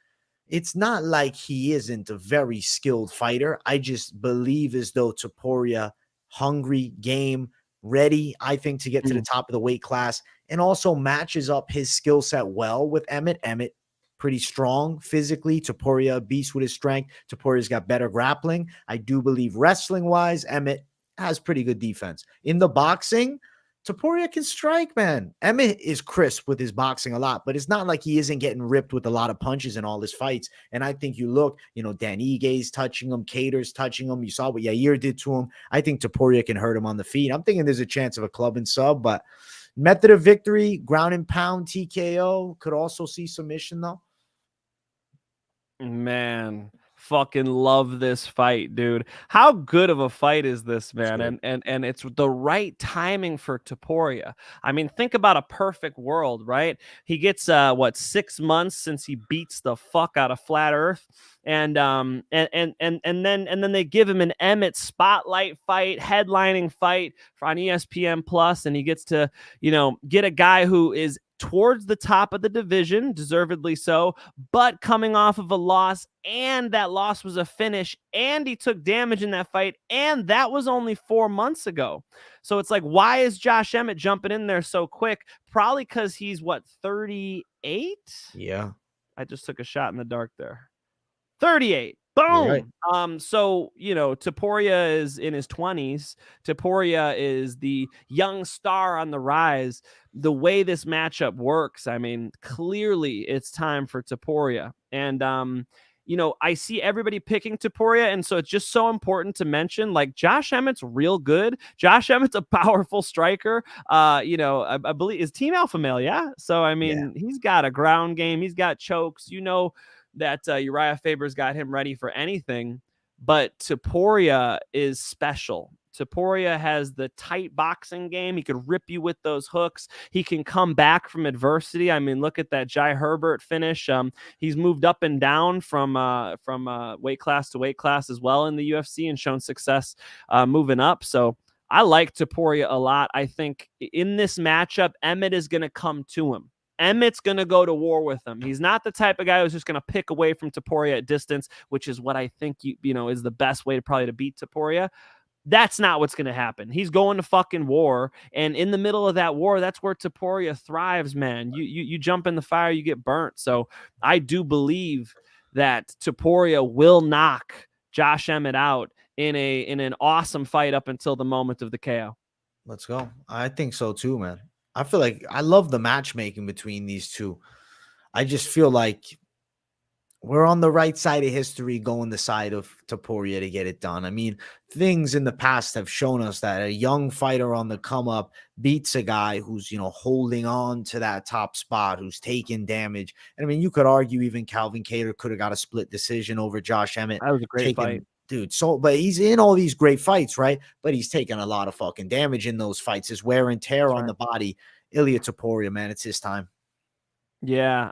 It's not like he isn't a very skilled fighter. I just believe as though Topuria, hungry, game, ready, I think, to get to the top of the weight class, and also matches up his skill set well with Emmett. Emmett, pretty strong physically. Topuria, a beast with his strength. Topuria's got better grappling. I do believe wrestling-wise, Emmett has pretty good defense. In the boxing, Topuria can strike, man. Emmett is crisp with his boxing a lot, but it's not like he isn't getting ripped with a lot of punches in all his fights. And I think you look, you know, Dan Igue's touching him, Cater's touching him. You saw what Yair did to him. I think Topuria can hurt him on the feet. I'm thinking there's a chance of a club and sub, but method of victory, ground and pound, TKO. Could also see submission, though. Man, fucking love this fight, dude. How good of a fight is this, man? And it's the right timing for Topuria. I mean, think about a perfect world, right? He gets 6 months since he beats the fuck out of Flat Earth. And then they give him an Emmett spotlight fight, headlining fight on ESPN Plus, and he gets to, you know, get a guy who is towards the top of the division, deservedly so, but coming off of a loss, and that loss was a finish, and he took damage in that fight, and that was only 4 months ago. So it's like, why is Josh Emmett jumping in there so quick? Probably because he's, 38? Yeah. I just took a shot in the dark there. 38. Boom. Right. So, you know, Topuria is in his 20s. Topuria is the young star on the rise. The way this matchup works, I mean, clearly it's time for Topuria. And, you know, I see everybody picking Topuria, and so it's just so important to mention, like, Josh Emmett's real good. Josh Emmett's a powerful striker. You know, I believe is Team Alpha Male, yeah? So, I mean, he's got a ground game. He's got chokes. You know, that Uriah Faber's got him ready for anything, but Topuria is special. Topuria has the tight boxing game. He could rip you with those hooks. He can come back from adversity. I mean, look at that Jai Herbert finish. He's moved up and down from weight class to weight class as well in the UFC and shown success moving up. So I like Topuria a lot. I think in this matchup, Emmett is going to come to him. Emmett's going to go to war with him. He's not the type of guy who's just going to pick away from Topuria at distance, which is what I think, you know, is the best way to beat Topuria. That's not what's going to happen. He's going to fucking war. And in the middle of that war, that's where Topuria thrives, man. You jump in the fire, you get burnt. So I do believe that Topuria will knock Josh Emmett out in an awesome fight up until the moment of the KO. Let's go. I think so too, man. I feel like I love the matchmaking between these two. I just feel like we're on the right side of history going the side of Topuria to get it done. I mean, things in the past have shown us that a young fighter on the come up beats a guy who's, you know, holding on to that top spot, who's taking damage. And I mean, you could argue even Calvin Kattar could have got a split decision over Josh Emmett. That was a great fight. Dude, so, but he's in all these great fights, right? But he's taking a lot of fucking damage in those fights. His wear and tear on the body. Ilia Topuria, man, it's his time. Yeah.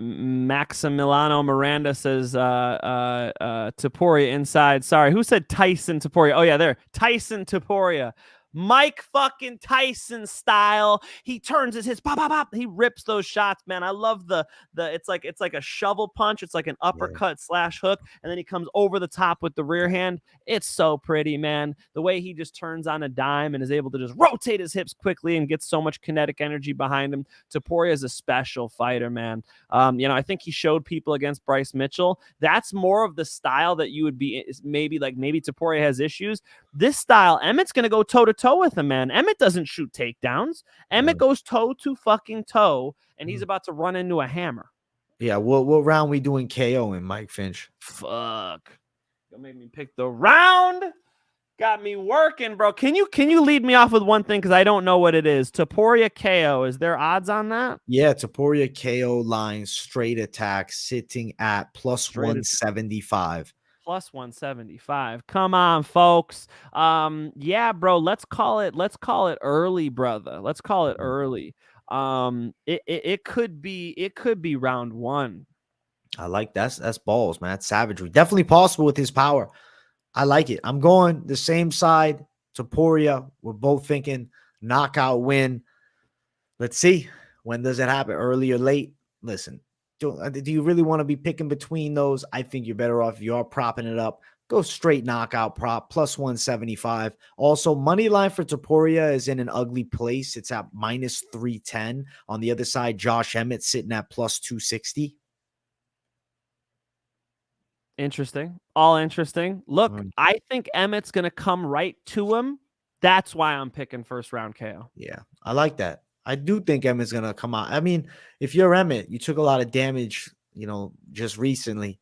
Maximiliano Miranda says Topuria inside. Sorry, who said Tyson Topuria? Oh, yeah, there. Tyson Topuria. Mike fucking Tyson style. He turns his hips, pop, pop, pop. He rips those shots, man. I love the it's like a shovel punch. It's like an uppercut slash hook, and then he comes over the top with the rear hand. It's so pretty, man. The way he just turns on a dime and is able to just rotate his hips quickly and gets so much kinetic energy behind him. Topuria is a special fighter, man. You know, I think he showed people against Bryce Mitchell. That's more of the style that you would be maybe Topuria has issues. This style, Emmett's going to go toe-to-toe with him, man. Emmett doesn't shoot takedowns. Emmett goes toe-to-fucking-toe, and he's about to run into a hammer. Yeah, what round we doing KO in, Mike Finch? Fuck. Don't make me pick the round. Got me working, bro. Can you lead me off with one thing, because I don't know what it is? Topuria KO. Is there odds on that? Yeah, Topuria KO line, straight attack, sitting at plus 175. Plus 175. Come on, folks. Yeah, bro. Let's call it early, brother. Let's call it early. It could be round one. I like that's balls, man. That's savagery. Definitely possible with his power. I like it. I'm going the same side. Topuria, we're both thinking knockout win. Let's see. When does it happen? Early or late? Listen, do you really want to be picking between those? I think you're better off if you are propping it up. Go straight knockout prop, plus 175. Also, money line for Topuria is in an ugly place. It's at minus 310. On the other side, Josh Emmett sitting at plus 260. Interesting. All interesting. Look, I think Emmett's going to come right to him. That's why I'm picking first round KO. Yeah, I like that. I do think Emmett's going to come out. I mean, if you're Emmett, you took a lot of damage, just recently.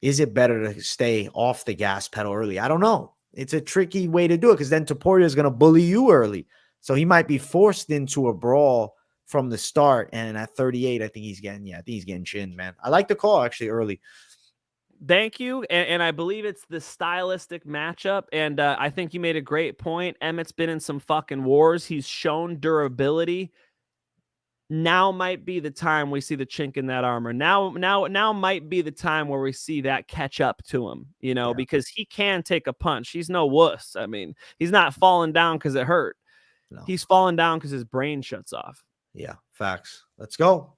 Is it better to stay off the gas pedal early? I don't know. It's a tricky way to do it because then Topuria is going to bully you early. So he might be forced into a brawl from the start. And at 38, I think he's getting chinned, man. I like the call actually early. Thank you. And I believe it's the stylistic matchup. And I think you made a great point. Emmett's been in some fucking wars. He's shown durability. Now might be the time we see the chink in that armor. Now might be the time where we see that catch up to him, because he can take a punch. He's no wuss. I mean, he's not falling down because it hurt. No. He's falling down because his brain shuts off. Yeah, facts. Let's go.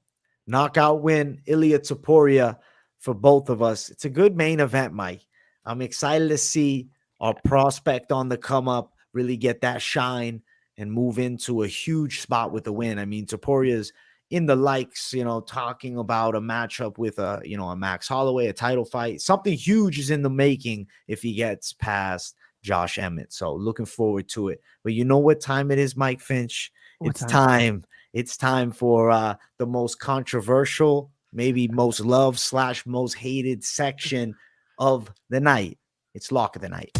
Knockout win, Ilia Topuria for both of us. It's a good main event, Mike. I'm excited to see our prospect on the come up really get that shine and move into a huge spot with a win. I mean, Topuria's in the likes, talking about a matchup with a Max Holloway, a title fight. Something huge is in the making if he gets past Josh Emmett. So looking forward to it. But you know what time it is, Mike Finch? It's time. It's time for the most controversial, maybe most loved / most hated section of the night. It's Lock of the Night.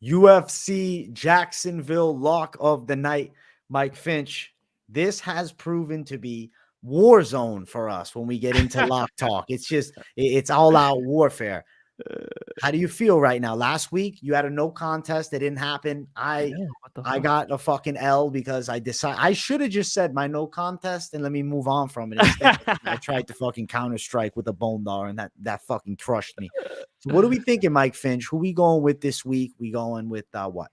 UFC Jacksonville Lock of the Night. Mike Finch, this has proven to be war zone for us when we get into lock talk. It's all out warfare. How do you feel right now? Last week you had a no contest. It didn't happen. I got a fucking L because I should have just said my no contest and let me move on from it. Instead, I tried to fucking counter strike with a bone dollar and that fucking crushed me. So what are we thinking, Mike Finch? Who we going with this week? We going with what?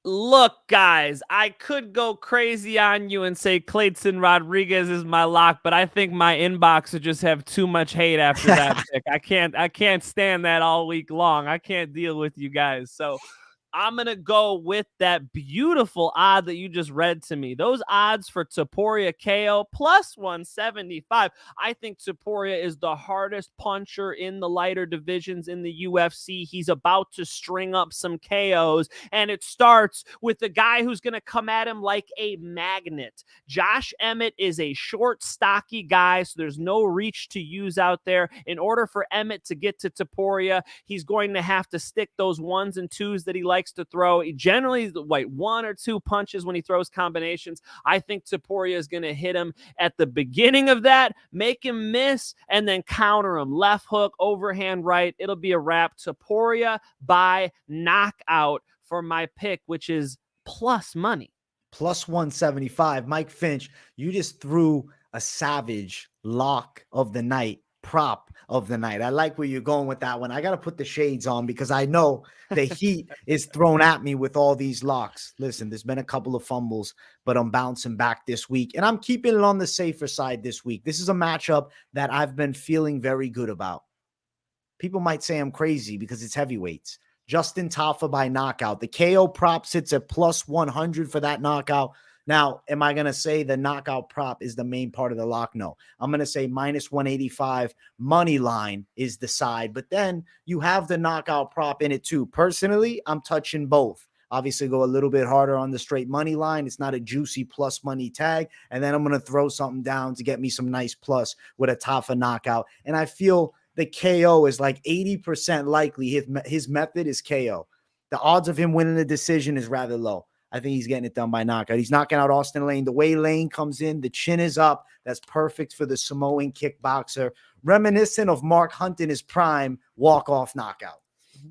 Look, guys, I could go crazy on you and say Clayton Rodrigues is my lock, but I think my inbox would just have too much hate after that pick. I can't stand that all week long. I can't deal with you guys. So I'm going to go with that beautiful odd that you just read to me. Those odds for Topuria KO plus 175. I think Topuria is the hardest puncher in the lighter divisions in the UFC. He's about to string up some KOs, and it starts with the guy who's going to come at him like a magnet. Josh Emmett is a short, stocky guy, so there's no reach to use out there. In order for Emmett to get to Topuria, he's going to have to stick those ones and twos that he likes to throw. He generally one or two punches when he throws combinations. I think Topuria is going to hit him at the beginning of that, make him miss, and then counter him. Left hook, overhand right. It'll be a wrap. Topuria by knockout for my pick, which is plus money. Plus 175. Mike Finch, you just threw a savage lock of the night, prop of the night. I like where you're going with that one. I got to put the shades on because I know the heat is thrown at me with all these locks. Listen, there's been a couple of fumbles, but I'm bouncing back this week, and I'm keeping it on the safer side this week. This is a matchup that I've been feeling very good about. People might say I'm crazy because it's heavyweights. Justin Tafa by knockout. The KO prop sits at plus 100 for that knockout. Now, am I going to say the knockout prop is the main part of the lock? No. I'm going to say minus 185 money line is the side, but then you have the knockout prop in it too. Personally, I'm touching both. Obviously, go a little bit harder on the straight money line. It's not a juicy plus money tag. And then I'm going to throw something down to get me some nice plus with a Tafa knockout. And I feel the KO is like 80% likely. His method is KO. The odds of him winning the decision is rather low. I think he's getting it done by knockout. He's knocking out Austin Lane. The way Lane comes in, the chin is up. That's perfect for the Samoan kickboxer. Reminiscent of Mark Hunt in his prime, walk-off knockout.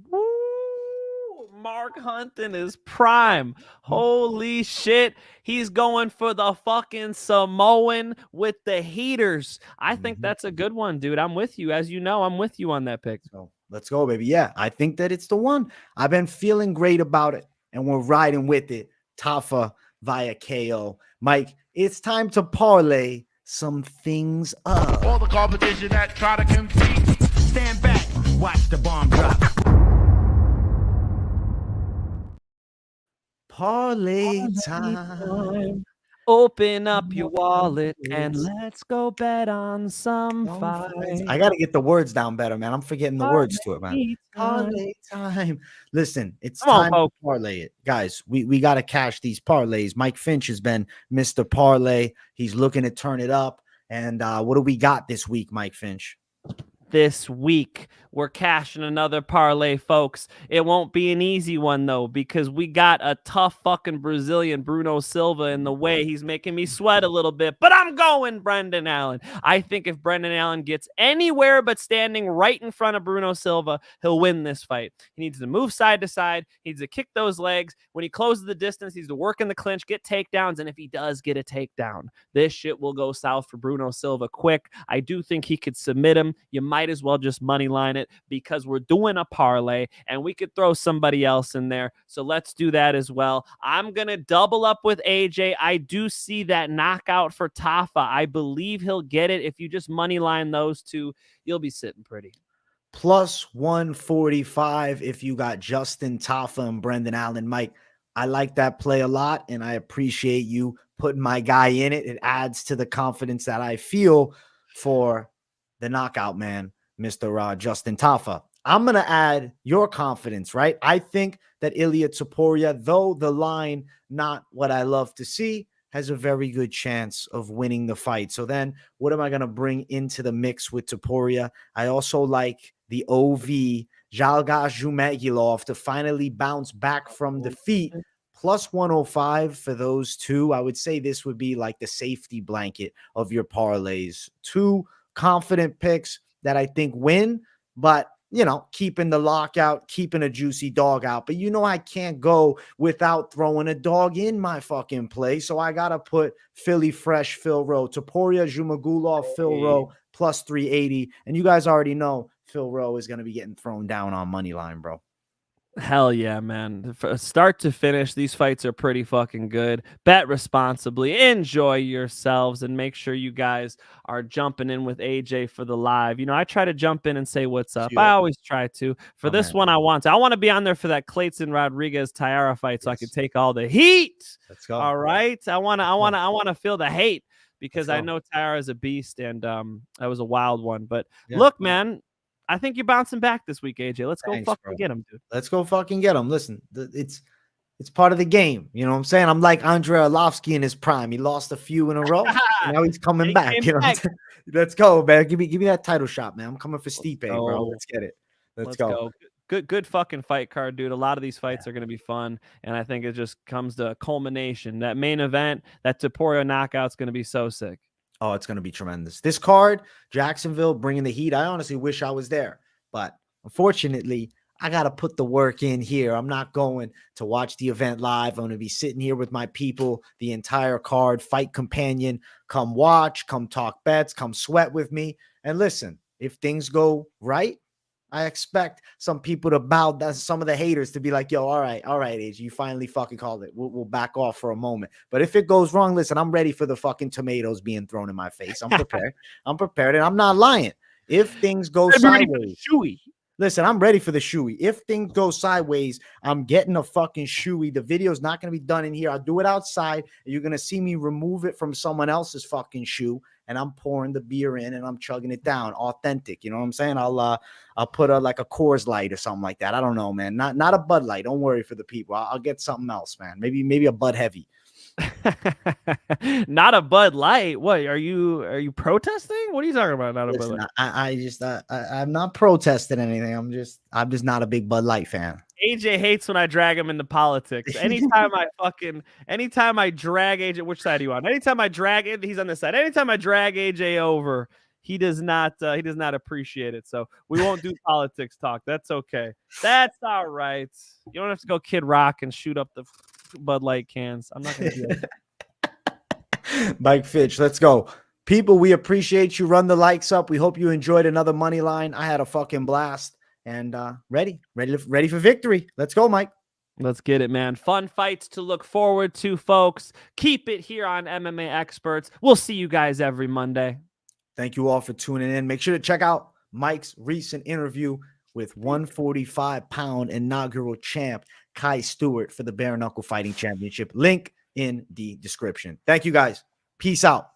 Woo! Mark Hunt in his prime. Holy shit. He's going for the fucking Samoan with the heaters. I think that's a good one, dude. I'm with you. As you know, I'm with you on that pick. So let's go, baby. Yeah, I think that it's the one. I've been feeling great about it, and we're riding with it. Tafa via KO. Mike, it's time to parlay some things up. All the competition that try to compete, stand back, watch the bomb drop. Parlay time. Open up your wallet and let's go bet on some fights. I got to get the words down better, man. I'm forgetting the words to it, man. Parlay time. Listen, it's time to parlay it. Guys, we got to cash these parlays. Mike Finch has been Mr. Parlay. He's looking to turn it up. And what do we got this week, Mike Finch? This week, we're cashing another parlay, folks. It won't be an easy one, though, because we got a tough fucking Brazilian, Bruno Silva, in the way. He's making me sweat a little bit, but I'm going Brendan Allen. I think if Brendan Allen gets anywhere but standing right in front of Bruno Silva, he'll win this fight. He needs to move side to side. He needs to kick those legs. When he closes the distance, he needs to work in the clinch, get takedowns, and if he does get a takedown, this shit will go south for Bruno Silva quick. I do think he could submit him. You might as well just money line it because we're doing a parlay and we could throw somebody else in there. So let's do that as well. I'm going to double up with AJ. I do see that knockout for Tafa. I believe he'll get it. If you just money line those two, you'll be sitting pretty. Plus 145 if you got Justin Tafa and Brendan Allen. Mike, I like that play a lot, and I appreciate you putting my guy in it. It adds to the confidence that I feel for the knockout man, Mr. Justin Tafa. I'm going to add your confidence, right? I think that Ilia Topuria, though the line not what I love to see, has a very good chance of winning the fight. So then what am I going to bring into the mix with Topuria? I also like the OV, Zhumagulov, to finally bounce back from defeat. Plus 105 for those two. I would say this would be like the safety blanket of your parlays. Two confident picks that I think win, but you know, keeping the lockout, keeping a juicy dog out. But you know, I can't go without throwing a dog in my fucking play. So I got to put Philly Fresh, Phil Rowe, Topuria, Zhumagulov, Phil Rowe, plus 380. And you guys already know Phil Rowe is going to be getting thrown down on Moneyline, bro. Hell yeah, man. From start to finish, these fights are pretty fucking good. Bet responsibly, enjoy yourselves, and make sure you guys are jumping in with AJ for the live. You know, I try to jump in and say what's up. I always try to. For this one, I want to be on there for that Clayton Rodrigues Taira fight so I can take all the heat. Let's go. All right. I want to feel the hate because I know Taira is a beast, and that was a wild one. But look, man, I think you're bouncing back this week, AJ. Let's go fucking get him, dude. Let's go fucking get him. Listen, it's part of the game. You know what I'm saying? I'm like Andrei Arlovsky in his prime. He lost a few in a row. Now he's coming back. You know, let's go, man. Give me that title shot, man. I'm coming for Stipe, bro. Let's get it. Let's go. Good fucking fight card, dude. A lot of these fights are going to be fun, and I think it just comes to a culmination. That main event, that Topuria knockout's going to be so sick. Oh, it's going to be tremendous. This card, Jacksonville bringing the heat. I honestly wish I was there, but unfortunately, I got to put the work in here. I'm not going to watch the event live. I'm going to be sitting here with my people, the entire card, fight companion. Come watch, come talk bets, come sweat with me. And listen, if things go right, I expect some people to bow down, some of the haters to be like, yo, all right, AJ, you finally fucking called it. We'll back off for a moment. But if it goes wrong, listen, I'm ready for the fucking tomatoes being thrown in my face. I'm prepared. And I'm not lying. If things go sideways, listen, I'm ready for the shoey. If things go sideways, I'm getting a fucking shoey. The video's not going to be done in here. I'll do it outside. You're going to see me remove it from someone else's fucking shoe. And I'm pouring the beer in and I'm chugging it down. Authentic. You know what I'm saying? I'll put like a Coors Light or something like that. I don't know, man. Not a Bud Light. Don't worry for the people. I'll get something else, man. Maybe a Bud Heavy. Not a Bud Light. What are you protesting? What are you talking about? Not a Bud Light. I'm not protesting anything. I'm just not a big Bud Light fan. AJ hates when I drag him into politics. Anytime I drag AJ, which side are you on? Anytime I drag it, he's on this side. Anytime I drag AJ over, he does not appreciate it. So we won't do politics talk. That's okay. That's all right. You don't have to go Kid Rock and shoot up the Bud Light cans. I'm not gonna do that. Mike Fitch, let's go. People, we appreciate you. Run the likes up. We hope you enjoyed another money line. I had a fucking blast and ready for victory. Let's go, Mike. Let's get it, man. Fun fights to look forward to, folks. Keep it here on MMA Experts. We'll see you guys every Monday. Thank you all for tuning in. Make sure to check out Mike's recent interview with 145-pound inaugural champ Kai Stewart for the Bare Knuckle Fighting Championship. Link in the description. Thank you, guys. Peace out.